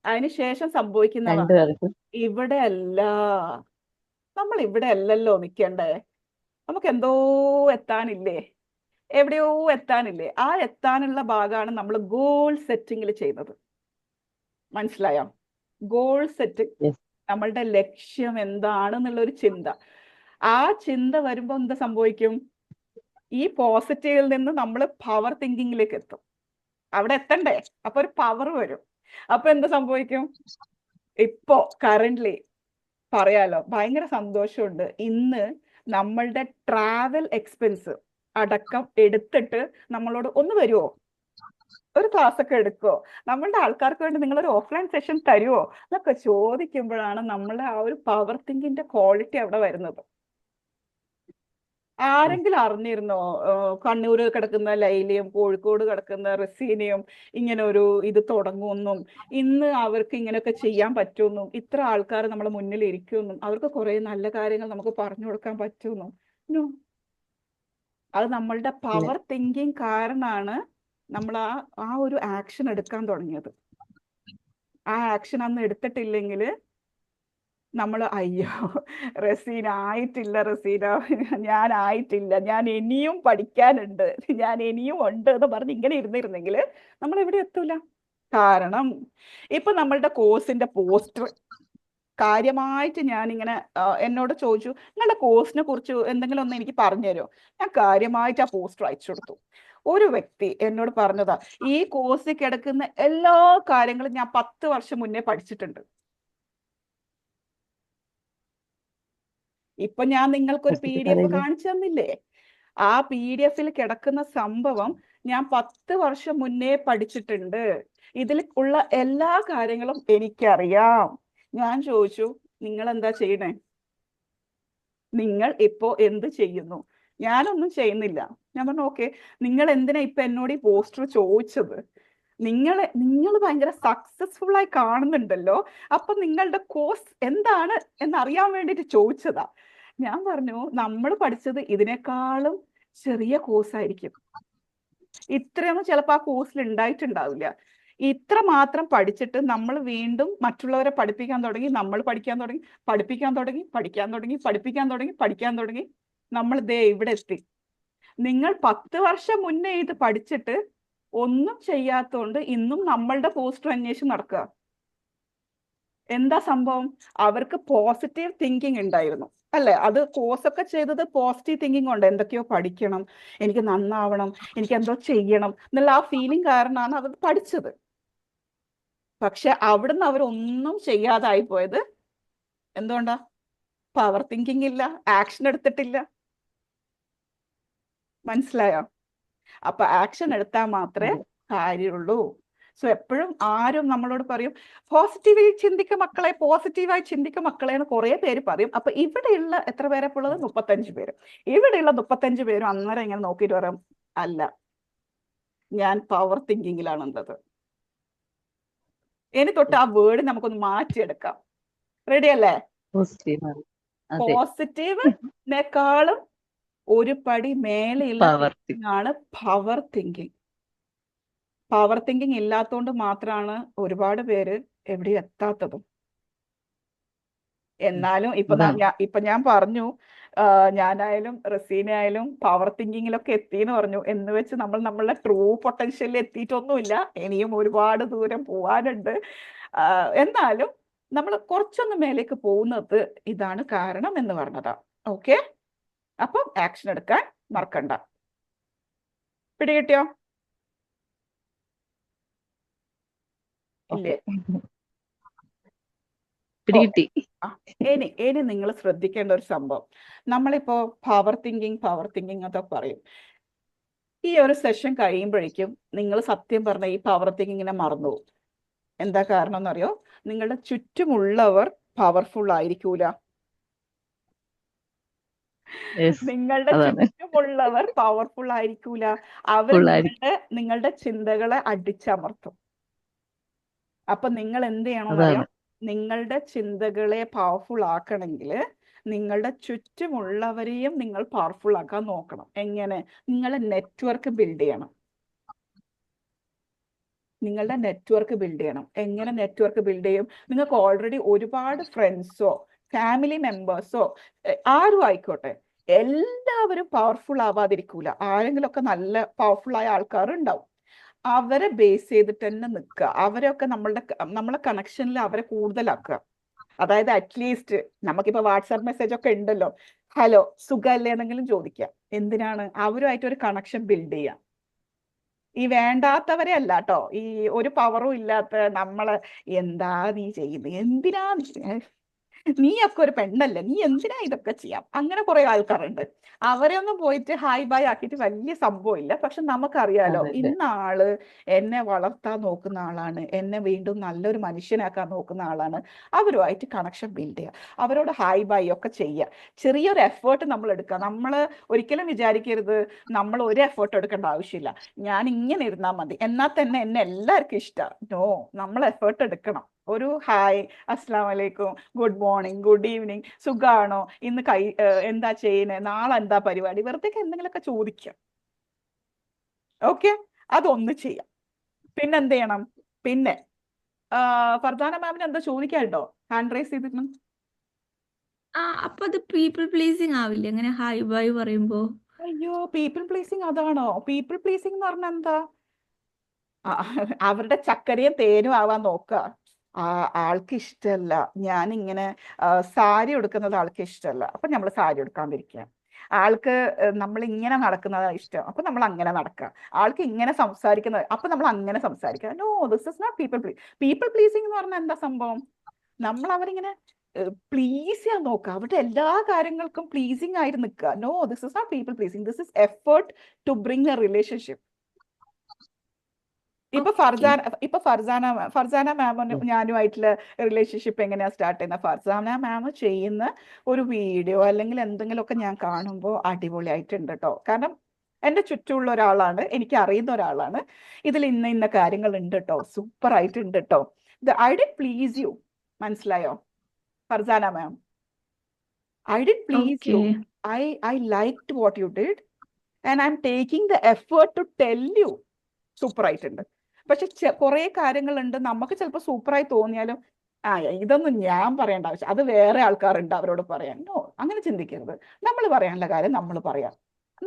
അതിനുശേഷം സംഭവിക്കുന്നതാണ് രണ്ടുപേർക്കും ഇവിടെ അല്ല, നമ്മൾ ഇവിടെ അല്ലല്ലോ നിൽക്കണ്ടേ, നമുക്ക് എന്തോ എത്താനില്ലേ, എവിടെയോ എത്താനില്ലേ. ആ എത്താനുള്ള ഭാഗമാണ് നമ്മൾ ഗോൾ സെറ്റിങ്ങിൽ ചെയ്യുന്നത്. മനസ്സിലായോ? ഗോൾ സെറ്റിംഗ്, yes, നമ്മളുടെ ലക്ഷ്യം എന്താണെന്നുള്ളൊരു ചിന്ത. ആ ചിന്ത വരുമ്പോൾ എന്താ സംഭവിക്കും? ഈ പോസിറ്റീവിൽ നിന്ന് നമ്മൾ പവർ തിങ്കിങ്ങിലേക്ക് എത്തും. അവിടെ എത്തണ്ടേ? അപ്പൊ ഒരു പവർ വരും. അപ്പൊ എന്ത് സംഭവിക്കും? ഇപ്പോ കറന്റ്ലി പറയാലോ, ഭയങ്കര സന്തോഷമുണ്ട്. ഇന്ന് നമ്മളുടെ ട്രാവൽ എക്സ്പെൻസ് അടക്കം എടുത്തിട്ട് നമ്മളോട് ഒന്ന് വരുമോ, ഒരു ക്ലാസ് ഒക്കെ എടുക്കുമോ, നമ്മളുടെ ആൾക്കാർക്ക് വേണ്ടി നിങ്ങളൊരു ഓഫ്ലൈൻ സെഷൻ തരുമോ എന്നൊക്കെ ചോദിക്കുമ്പോഴാണ് നമ്മളുടെ ആ ഒരു പവർ തിങ്കിന്റെ ക്വാളിറ്റി അവിടെ വരുന്നത്. ആരെങ്കിലും അറിഞ്ഞിരുന്നോ കണ്ണൂർ കിടക്കുന്ന ലൈലയും കോഴിക്കോട് കിടക്കുന്ന റസീനയും ഇങ്ങനെ ഒരു ഇത് തുടങ്ങുമെന്നും ഇന്ന് അവർക്ക് ഇങ്ങനെയൊക്കെ ചെയ്യാൻ പറ്റുമെന്നും ഇത്ര ആൾക്കാർ നമ്മുടെ മുന്നിൽ ഇരിക്കുമെന്നും അവർക്ക് കുറെ നല്ല കാര്യങ്ങൾ നമുക്ക് പറഞ്ഞു കൊടുക്കാൻ പറ്റുമെന്നും? നോ. അത് നമ്മളുടെ പവർ തിങ്കിങ് കാരണമാണ് നമ്മൾ ആ ഒരു ആക്ഷൻ എടുക്കാൻ തുടങ്ങിയത്. ആ ആക്ഷൻ അന്ന് എടുത്തിട്ടില്ലെങ്കിൽ നമ്മൾ അയ്യോ റസീന ആയിട്ടില്ല, റസീന ഞാൻ ആയിട്ടില്ല, ഞാൻ ഇനിയും പഠിക്കാനുണ്ട്, ഞാൻ ഇനിയും ഉണ്ട് എന്ന് പറഞ്ഞ് ഇങ്ങനെ ഇരുന്നിരുന്നെങ്കിൽ നമ്മൾ എവിടെ എത്തൂല. കാരണം ഇപ്പൊ നമ്മളുടെ കോഴ്സിന്റെ പോസ്റ്റർ കാര്യമായിട്ട് ഞാനിങ്ങനെ എന്നോട് ചോദിച്ചു നിങ്ങളുടെ കോഴ്സിനെ കുറിച്ച് എന്തെങ്കിലും ഒന്ന് എനിക്ക് പറഞ്ഞു തരുമോ? ഞാൻ കാര്യമായിട്ട് ആ പോസ്റ്റർ അയച്ചു കൊടുത്തു. ഒരു വ്യക്തി എന്നോട് പറഞ്ഞതാ, ഈ കോഴ്സിൽ കിടക്കുന്ന എല്ലാ കാര്യങ്ങളും ഞാൻ 10 വർഷം മുന്നേ പഠിച്ചിട്ടുണ്ട്. ഇപ്പൊ ഞാൻ നിങ്ങൾക്കൊരു PDF കാണിച്ചു തന്നില്ലേ? ആ PDF കിടക്കുന്ന സംഭവം ഞാൻ 10 വർഷം മുന്നേ പഠിച്ചിട്ടുണ്ട്. ഇതിൽ ഉള്ള എല്ലാ കാര്യങ്ങളും എനിക്കറിയാം. ഞാൻ ചോദിച്ചു നിങ്ങൾ എന്താ ചെയ്യണേ? നിങ്ങൾ ഇപ്പോ എന്ത് ചെയ്യുന്നു? ഞാനൊന്നും ചെയ്യുന്നില്ല. ഞാൻ പറഞ്ഞു ഓക്കെ, നിങ്ങൾ എന്തിനാ ഇപ്പൊ എന്നോട് ഈ പോസ്റ്റർ ചോദിച്ചത്? നിങ്ങൾ ഭയങ്കര സക്സസ്ഫുൾ ആയി കാണുന്നുണ്ടല്ലോ, അപ്പൊ നിങ്ങളുടെ കോഴ്സ് എന്താണ് എന്നറിയാൻ വേണ്ടിയിട്ട് ചോദിച്ചതാ. ഞാൻ പറഞ്ഞു നമ്മൾ പഠിച്ചത് ഇതിനേക്കാളും ചെറിയ കോഴ്സ് ആയിരിക്കും, ഇത്രയൊന്നും ചിലപ്പോൾ ആ കോഴ്സിൽ ഉണ്ടായിട്ടുണ്ടാവില്ല. ഇത്ര മാത്രം പഠിച്ചിട്ട് നമ്മൾ വീണ്ടും മറ്റുള്ളവരെ പഠിപ്പിക്കാൻ തുടങ്ങി, നമ്മൾ പഠിക്കാൻ തുടങ്ങി, പഠിപ്പിക്കാൻ തുടങ്ങി, പഠിക്കാൻ തുടങ്ങി, പഠിപ്പിക്കാൻ തുടങ്ങി, പഠിക്കാൻ തുടങ്ങി, നമ്മൾ ദേ ഇവിടെ എത്തി. നിങ്ങൾ 10 വർഷം മുന്നേ ഇത് പഠിച്ചിട്ട് ഒന്നും ചെയ്യാത്തോണ്ട് ഇന്നും നമ്മളുടെ പോസ്റ്റർ അന്വേഷിച്ച് നടക്കുക. എന്താ സംഭവം? അവർക്ക് പോസിറ്റീവ് തിങ്കിങ് ഉണ്ടായിരുന്നു അല്ലെ? അത് കോഴ്സൊക്കെ ചെയ്തത് പോസിറ്റീവ് തിങ്കിങ് കൊണ്ട്, എന്തൊക്കെയോ പഠിക്കണം, എനിക്ക് നന്നാവണം, എനിക്ക് എന്തോ ചെയ്യണം എന്നുള്ള ആ ഫീലിംഗ് കാരണമാണ് അവർ പഠിച്ചത്. പക്ഷെ അവിടുന്ന് അവരൊന്നും ചെയ്യാതായി പോയത് എന്തുകൊണ്ടാ? പവർ തിങ്കിങ് ഇല്ല, ആക്ഷൻ എടുത്തിട്ടില്ല. മനസ്സിലായോ? അപ്പൊ ആക്ഷൻ എടുത്താൽ മാത്രമേ കാര്യമുള്ളൂ. സോ എപ്പോഴും ആരും നമ്മളോട് പറയും പോസിറ്റീവായി ചിന്തിക്കും മക്കളെ, പോസിറ്റീവായി ചിന്തിക്കും മക്കളെ എന്ന് കുറെ പേര് പറയും. അപ്പൊ ഇവിടെയുള്ള എത്ര പേരെ ഉള്ളത്? 35 പേര്. ഇവിടെയുള്ള 35 പേരും അന്നേരം ഇങ്ങനെ നോക്കിയിട്ട് പറയും അല്ല, ഞാൻ പവർ തിങ്കിങ്ങിലാണുള്ളത്. ഇനി തൊട്ട് ആ വേർഡ് നമുക്കൊന്ന് മാറ്റിയെടുക്കാം. റെഡി അല്ലേ? പോസിറ്റീവ്. അതെ. പോസിറ്റീവിനെക്കാളും ഒരു പടി മേലെയുള്ള പവർ thinking ആണ് പവർ തിങ്കിങ്. പവർ തിങ്കിങ് ഇല്ലാത്തതുകൊണ്ട് മാത്രമാണ് ഒരുപാട് പേര് എവിടെയും എത്താത്തതും. എന്നാലും അതാണ്. ഇപ്പൊ ഞാൻ പറഞ്ഞു, ഞാനായാലും റസീന ആയാലും പവർ തിങ്കിങ്ങിലൊക്കെ എത്തിയെന്ന് പറഞ്ഞു. എന്ന് വെച്ച് നമ്മൾ നമ്മളുടെ ട്രൂ പൊട്ടൻഷ്യലിൽ എത്തിയിട്ടൊന്നുമില്ല. ഇനിയും ഒരുപാട് ദൂരം പോവാനുണ്ട്. എന്നാലും നമ്മൾ കുറച്ചൊന്ന് മേലേക്ക് പോകുന്നത് ഇതാണ് കാരണം എന്ന് പറഞ്ഞതാ. ഓക്കെ, അപ്പം ആക്ഷൻ എടുക്കാൻ മറക്കണ്ട. പിടികിട്ടിയോ? ഇല്ലേ? പിടികിട്ടി. ഇനി നിങ്ങൾ ശ്രദ്ധിക്കേണ്ട ഒരു സംഭവം, നമ്മളിപ്പോ പവർ തിങ്കിങ് അതൊക്കെ പറയും. ഈ ഒരു സെഷൻ കഴിയുമ്പോഴേക്കും നിങ്ങൾ സത്യം പറഞ്ഞ ഈ പവർ തിങ്കിങ്ങിനെ മറന്നു പോകും. എന്താ കാരണം എന്നറിയോ? നിങ്ങളുടെ ചുറ്റുമുള്ളവർ പവർഫുൾ ആയിരിക്കൂല. Yes, നിങ്ങളുടെ അതാണ്. ചുറ്റുമുള്ളവർ പവർഫുൾ ആയിരിക്കൂല. അവർ Full ആയിരിക്കും. നിങ്ങളുടെ ചിന്തകളെ അടിച്ചമർത്തും. അപ്പൊ നിങ്ങൾ എന്ത് ചെയ്യണമെന്നറിയോ? അതാണ്. നിങ്ങളുടെ ചിന്തകളെ പവർഫുൾ ആക്കണമെങ്കിൽ നിങ്ങളുടെ ചുറ്റുമുള്ളവരെയും നിങ്ങൾ പവർഫുൾ ആക്കാൻ നോക്കണം. എങ്ങനെ? നിങ്ങളെ നെറ്റ്വർക്ക് ബിൽഡ് ചെയ്യണം. നിങ്ങളുടെ നെറ്റ്വർക്ക് ബിൽഡ് ചെയ്യണം. എങ്ങനെ നെറ്റ്വർക്ക് ബിൽഡ് ചെയ്യും? നിങ്ങൾക്ക് ഓൾറെഡി ഒരുപാട് ഫ്രണ്ട്സോ ഫാമിലി മെമ്പേഴ്സോ ആരും ആയിക്കോട്ടെ, എല്ലാവരും പവർഫുൾ ആവാതിരിക്കൂല. ആരെങ്കിലും ഒക്കെ നല്ല പവർഫുൾ ആയ ആൾക്കാർ ഉണ്ടാവും. അവരെ ബേസ് ചെയ്തിട്ട് തന്നെ നിൽക്കുക. അവരെയൊക്കെ നമ്മളെ കണക്ഷനിൽ അവരെ കൂടുതലാക്കുക. അതായത് അറ്റ്ലീസ്റ്റ് നമുക്കിപ്പോ വാട്സാപ്പ് മെസ്സേജ് ഒക്കെ ഉണ്ടല്ലോ, ഹലോ സുഖല്ലേ എന്നെങ്കിലും ചോദിക്കാം. എന്തിനാണ്? അവരുമായിട്ട് ഒരു കണക്ഷൻ ബിൽഡ് ചെയ്യാം. ഈ വേണ്ടാത്തവരെ അല്ല കേട്ടോ, ഈ ഒരു പവറും ഇല്ലാത്ത നമ്മളെ എന്താ നീ ചെയ്യുന്നത്, എന്തിനാ നീയൊക്കെ ഒരു പെണ്ണല്ലേ, നീ എന്തിനാ ഇതൊക്കെ ചെയ്യാം, അങ്ങനെ കുറെ ആൾക്കാരുണ്ട്. അവരെ ഒന്നും പോയിട്ട് ഹായ് ബായ് ആക്കിയിട്ട് വലിയ സംഭവമില്ല. പക്ഷെ നമുക്കറിയാലോ, അതെ. ഇന്ന ആള് എന്നെ വളർത്താൻ നോക്കുന്ന ആളാണ്, എന്നെ വീണ്ടും നല്ലൊരു മനുഷ്യനാക്കാൻ നോക്കുന്ന ആളാണ്. അവരുമായിട്ട് കണക്ഷൻ ബിൽഡ് ചെയ്യുക, അവരോട് ഹായ് ബായ് ഒക്കെ ചെയ്യുക. ചെറിയൊരു എഫേർട്ട് നമ്മൾ എടുക്കുക. നമ്മൾ ഒരിക്കലും വിചാരിക്കരുത് നമ്മൾ ഒരു എഫേർട്ട് എടുക്കേണ്ട ആവശ്യമില്ല, ഞാൻ ഇങ്ങനെ ഇരുന്നാൽ മതി എന്നാൽ തന്നെ എന്നെ എല്ലാവർക്കും ഇഷ്ടമാണ്. നോ, നമ്മൾ എഫേർട്ട് എടുക്കണം. ഒരു ഹായ്, അസ്സലാം വലൈക്കും, ഗുഡ് മോർണിംഗ്, ഗുഡ് ഈവനിങ്, സുഖാണോ, ഇന്ന് എന്താ ചെയ്യുന്നത്, നാളെ എന്താ പരിപാടി, വെറുതെ എന്തെങ്കിലുമൊക്കെ ചോദിക്കാം. ഓക്കെ, അതൊന്ന് ചെയ്യാം. പിന്നെ എന്ത് ചെയ്യണം? പിന്നെ ഫർദാന മാമിന് എന്താ ചോദിക്കാനുണ്ടോ? ഹാൻഡ് റൈസ് ചെയ്തിരുന്നു. അപ്പൊ അത് പീപ്പിൾ പ്ലീസിങ് ആവില്ലേ അങ്ങനെ ഹായ് ബൈ പറയുമ്പോ? അയ്യോ, പീപ്പിൾ പ്ലീസിങ് അതാണോ? പീപ്പിൾ പ്ലീസിങ് എന്ന് പറഞ്ഞാൽ എന്താ? അവരുടെ ചക്കരയും തേനും ആവാൻ നോക്കുക. ആൾക്ക് ഇഷ്ടമല്ല ഞാനിങ്ങനെ സാരി ഉടുക്കുന്നത്, ആൾക്ക് ഇഷ്ടമല്ല, അപ്പൊ നമ്മൾ സാരി ഉടുക്കാതിരിക്കുക. ആൾക്ക് നമ്മൾ ഇങ്ങനെ നടക്കുന്നതാണ് ഇഷ്ടം, അപ്പൊ നമ്മൾ അങ്ങനെ നടക്കുക. ആൾക്ക് ഇങ്ങനെ സംസാരിക്കുന്നത്, അപ്പൊ നമ്മൾ അങ്ങനെ സംസാരിക്കുക. No, this is not people people pleasing എന്ന് പറഞ്ഞാൽ എന്താ സംഭവം? നമ്മൾ അവരിങ്ങനെ പ്ലീസ് ചെയ്യാൻ നോക്കുക, അവരുടെ എല്ലാ കാര്യങ്ങൾക്കും പ്ലീസിങ് ആയിട്ട് നിൽക്കുക. No, this is not people pleasing, this is effort to bring a relationship. ഇപ്പൊ ഫർസാന മാമും ഞാനുമായിട്ടുള്ള റിലേഷൻഷിപ്പ് എങ്ങനെയാ സ്റ്റാർട്ട് ചെയ്യുന്നത്? ഫർസാന മാം ചെയ്യുന്ന ഒരു വീഡിയോ അല്ലെങ്കിൽ എന്തെങ്കിലുമൊക്കെ ഞാൻ കാണുമ്പോൾ അടിപൊളിയായിട്ടുണ്ട് കേട്ടോ. കാരണം എൻ്റെ ചുറ്റുമുള്ള ഒരാളാണ്, എനിക്ക് അറിയുന്ന ഒരാളാണ്. ഇതിൽ ഇന്ന കാര്യങ്ങൾ ഉണ്ട് കേട്ടോ, സൂപ്പർ ആയിട്ടുണ്ട് കേട്ടോ. ഐ ഡിഡ് പ്ലീസ് യു, മനസ്സിലായോ Farzana ma'am? I did please you, I liked what you did and I am taking the effort to tell you. Super ആയിട്ടുണ്ട്. പക്ഷെ കുറെ കാര്യങ്ങളുണ്ട് നമുക്ക് ചിലപ്പോൾ സൂപ്പറായി തോന്നിയാലും ഇതൊന്നും ഞാൻ പറയേണ്ട ആവശ്യം, അത് വേറെ ആൾക്കാരുണ്ട് അവരോട് പറയാൻ. നോ, അങ്ങനെ ചിന്തിക്കരുത്. നമ്മൾ പറയാനുള്ള കാര്യം നമ്മൾ പറയാം,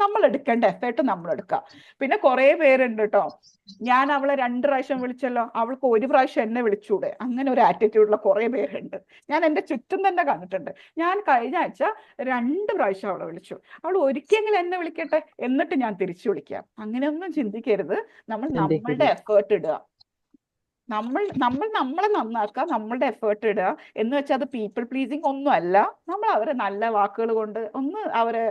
നമ്മൾ എടുക്കേണ്ട എഫേർട്ട് നമ്മൾ എടുക്കാം. പിന്നെ കുറെ പേരുണ്ട് കേട്ടോ, ഞാൻ അവളെ 2 പ്രാവശ്യം വിളിച്ചല്ലോ, അവൾക്ക് 1 പ്രാവശ്യം എന്നെ വിളിച്ചൂടെ, അങ്ങനെ ഒരു ആറ്റിറ്റ്യൂഡുള്ള കുറെ പേരുണ്ട്. ഞാൻ എൻ്റെ ചുറ്റും തന്നെ കണ്ടിട്ടുണ്ട്. ഞാൻ കഴിഞ്ഞ ആഴ്ച 2 പ്രാവശ്യം അവളെ വിളിച്ചു, അവൾ ഒരിക്കലെങ്കിലും എന്നെ വിളിക്കട്ടെ എന്നിട്ട് ഞാൻ തിരിച്ചു വിളിക്കാം. അങ്ങനെയൊന്നും ചിന്തിക്കരുത്. നമ്മൾ നമ്മളുടെ എഫേർട്ട് ഇടുക, നമ്മളെ നന്നാക്കുക, നമ്മളുടെ എഫേർട്ട് ഇടുക. എന്ന് വെച്ചാൽ അത് പീപ്പിൾ പ്ലീസിങ് ഒന്നും അല്ല. നമ്മൾ അവരെ നല്ല വാക്കുകൾ കൊണ്ട് ഒന്ന് അവരെ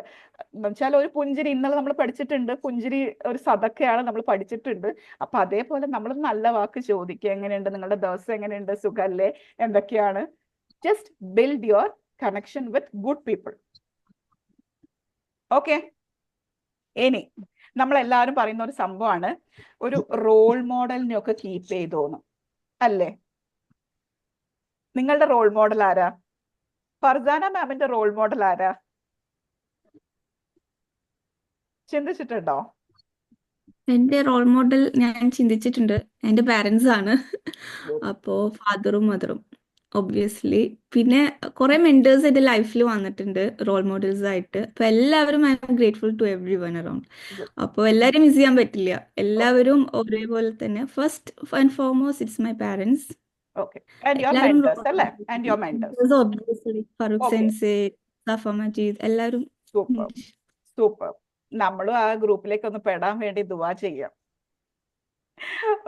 വെച്ചാൽ, ഒരു പുഞ്ചിരി ഇന്നലെ നമ്മൾ പഠിച്ചിട്ടുണ്ട്, പുഞ്ചിരി ഒരു സദക്കയാണ്, നമ്മൾ പഠിച്ചിട്ടുണ്ട്. അപ്പൊ അതേപോലെ നമ്മൾ നല്ല വാക്ക് ചോദിക്കുക, എങ്ങനെയുണ്ട് നിങ്ങളുടെ ദിവസം, എങ്ങനെയുണ്ട്, സുഖല്ലേ, എന്തൊക്കെയാണ്. Just build your connection with good people. Okay, ഇനി നമ്മളെല്ലാവരും പറയുന്ന ഒരു സംഭവമാണ്, ഒരു റോൾ മോഡലിനെയൊക്കെ കീപ്പ് ചെയ്തോന്ന്, അല്ലേ? നിങ്ങളുടെ റോൾ മോഡൽ ആരാ? ഫർസാന മാമിന്റെ റോൾ മോഡൽ ആരാ? ചിന്തിച്ചിട്ടുണ്ടോ? എന്റെ റോൾ മോഡൽ ഞാൻ ചിന്തിച്ചിട്ടുണ്ട്, എന്റെ പാരന്റ്സ് ആണ്. Good. അപ്പോ ഫാദറും മദറും ഒബ്വിയസ്ലി. പിന്നെ കുറെ മെന്റേഴ്സ് എന്റെ ലൈഫിൽ വന്നിട്ടുണ്ട് റോൾ മോഡൽസ് ആയിട്ട്. അപ്പൊ എല്ലാവരും I am grateful to everyone around. Good. അപ്പോൾ എല്ലാവരും മിസ് ചെയ്യാൻ പറ്റില്ല. Okay. എല്ലാവരും ഒരേപോലെ തന്നെ. First and foremost it's my parents. Okay. And your എല്ലാവരും mentors, അല്ലേ? And your mentors. Obviously Farooq Okay. സെൻസെ, സഫ മജീദ്, എല്ലാവരും. Super super. നമ്മളും ആ ഗ്രൂപ്പിലേക്ക് ഒന്ന് പെടാൻ വേണ്ടി ദുആ ചെയ്യാം.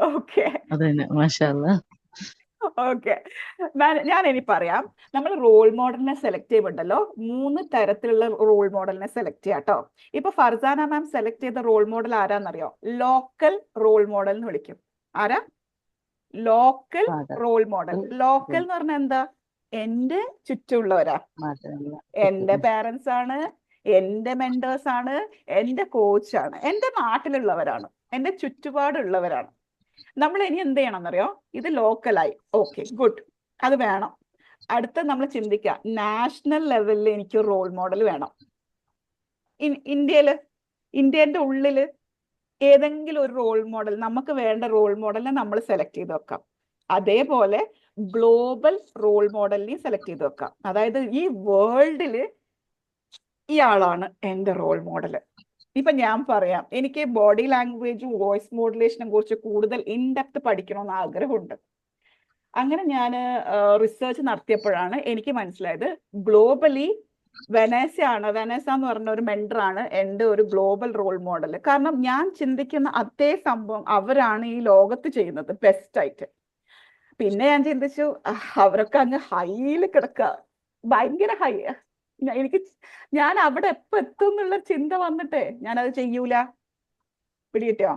ഓക്കെ അതന്നെ മാഷാഅല്ലാ. ഓക്കെ. ഞാൻ ഇനി പറയാം. നമ്മൾ റോൾ മോഡലിനെ സെലക്ട് ചെയ്യുമ്പോണ്ടല്ലോ 3 തരത്തിലുള്ള റോൾ മോഡലിനെ സെലക്ട് ചെയ്യാം കേട്ടോ. ഇപ്പൊ ഫർസാന മാം സെലക്ട് ചെയ്ത റോൾ മോഡൽ ആരാന്നറിയോ? ലോക്കൽ റോൾ മോഡൽ എന്ന് വിളിക്കും. ആരാ? Local Father. Role model. Local എന്ന് പറഞ്ഞാൽ എന്താ? എന്റെ ചുറ്റുമുള്ളവരാ, മാഷാഅല്ലാ. എന്റെ പാരന്റ്സ് ആണ്, എന്റെ മെന്റേഴ്സ് ആണ്, എന്റെ കോച്ചാണ്, എന്റെ നാട്ടിലുള്ളവരാണ്, എന്റെ ചുറ്റുപാടുള്ളവരാണ്. നമ്മൾ ഇനി എന്ത് ചെയ്യണം എന്നറിയോ? ഇത് ലോക്കലായി. ഓക്കെ, ഗുഡ്, അത് വേണം. അടുത്ത നമ്മൾ ചിന്തിക്കുക, നാഷണൽ ലെവലിൽ എനിക്ക് റോൾ മോഡൽ വേണം. ഇന്ത്യന്റെ ഉള്ളില് ഏതെങ്കിലും ഒരു റോൾ മോഡൽ, നമുക്ക് വേണ്ട റോൾ മോഡലിനെ നമ്മൾ സെലക്ട് ചെയ്ത് വെക്കാം. അതേപോലെ ഗ്ലോബൽ റോൾ മോഡലിനെയും സെലക്ട് ചെയ്ത് വെക്കാം. അതായത് ഈ വേൾഡില് ഇയാളാണ് എൻ്റെ റോൾ മോഡൽ. ഇപ്പൊ ഞാൻ പറയാം, എനിക്ക് ബോഡി ലാംഗ്വേജും വോയിസ് മോഡുലേഷനെ കുറിച്ച് കൂടുതൽ ഇൻഡെപ്ത് പഠിക്കണമെന്ന് ആഗ്രഹമുണ്ട്. അങ്ങനെ ഞാൻ റിസർച്ച് നടത്തിയപ്പോഴാണ് എനിക്ക് മനസ്സിലായത്, ഗ്ലോബലി വെനേസ എന്ന് പറഞ്ഞ ഒരു മെന്ററാണ് എൻ്റെ ഒരു ഗ്ലോബൽ റോൾ മോഡൽ. കാരണം ഞാൻ ചിന്തിക്കുന്ന അതേ സംഭവം അവരാണ് ഈ ലോകത്ത് ചെയ്യുന്നത് ബെസ്റ്റ് ആയിട്ട്. പിന്നെ ഞാൻ ചിന്തിച്ചു, അവരൊക്കെ അങ്ങ് ഹൈയിൽ കിടക്കുക, ഭയങ്കര ഹൈ. ഞാൻ അവിടെ എപ്പോ എത്തും എന്നുള്ള ചിന്ത വന്നിട്ടേ ഞാനത് ചെയ്യൂല. പിടികിട്ടോ?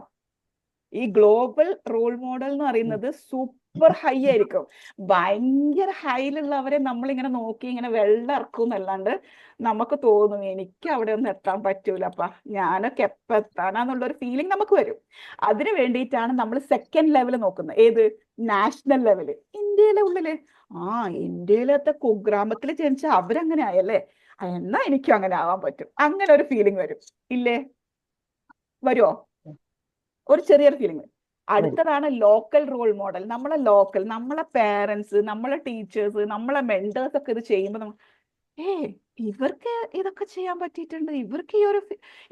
ഈ ഗ്ലോബൽ റോൾ മോഡൽ എന്ന് പറയുന്നത് സൂപ്പർ ഹൈ ആയിരിക്കും. ഭയങ്കര ഹൈയിലുള്ളവരെ നമ്മളിങ്ങനെ നോക്കി ഇങ്ങനെ വെള്ളമിറക്കും എന്നല്ലാണ്ട് നമുക്ക് തോന്നും എനിക്ക് അവിടെ ഒന്നും എത്താൻ പറ്റൂലപ്പാ, ഞാനൊക്കെ എപ്പോൾ എത്താനാന്നുള്ളൊരു ഫീലിംഗ് നമുക്ക് വരും. അതിന് വേണ്ടിയിട്ടാണ് നമ്മൾ സെക്കൻഡ് ലെവൽ നോക്കുന്നത്. ഏത്? National level. ഇന്ത്യയിലെ ഉള്ളില് ഇന്ത്യയിലത്തെ കുഗ്രാമത്തിൽ ജനിച്ച അവരങ്ങനെ ആയല്ലേ, എന്നാ എനിക്കും അങ്ങനെ ആവാൻ പറ്റും, അങ്ങനെ ഒരു ഫീലിംഗ് വരും. ഇല്ലേ? വരുമോ? ഒരു ചെറിയൊരു ഫീലിംഗ്. അടുത്തതാണ് ലോക്കൽ റോൾ മോഡൽ. നമ്മളെ പാരന്റ്സ്, നമ്മളെ ടീച്ചേഴ്സ്, നമ്മളെ മെന്റേഴ്സ് ഒക്കെ ഇത് ചെയ്യുമ്പോൾ ഇവർക്ക് ഇതൊക്കെ ചെയ്യാൻ പറ്റിയിട്ടുണ്ട്, ഇവർക്ക്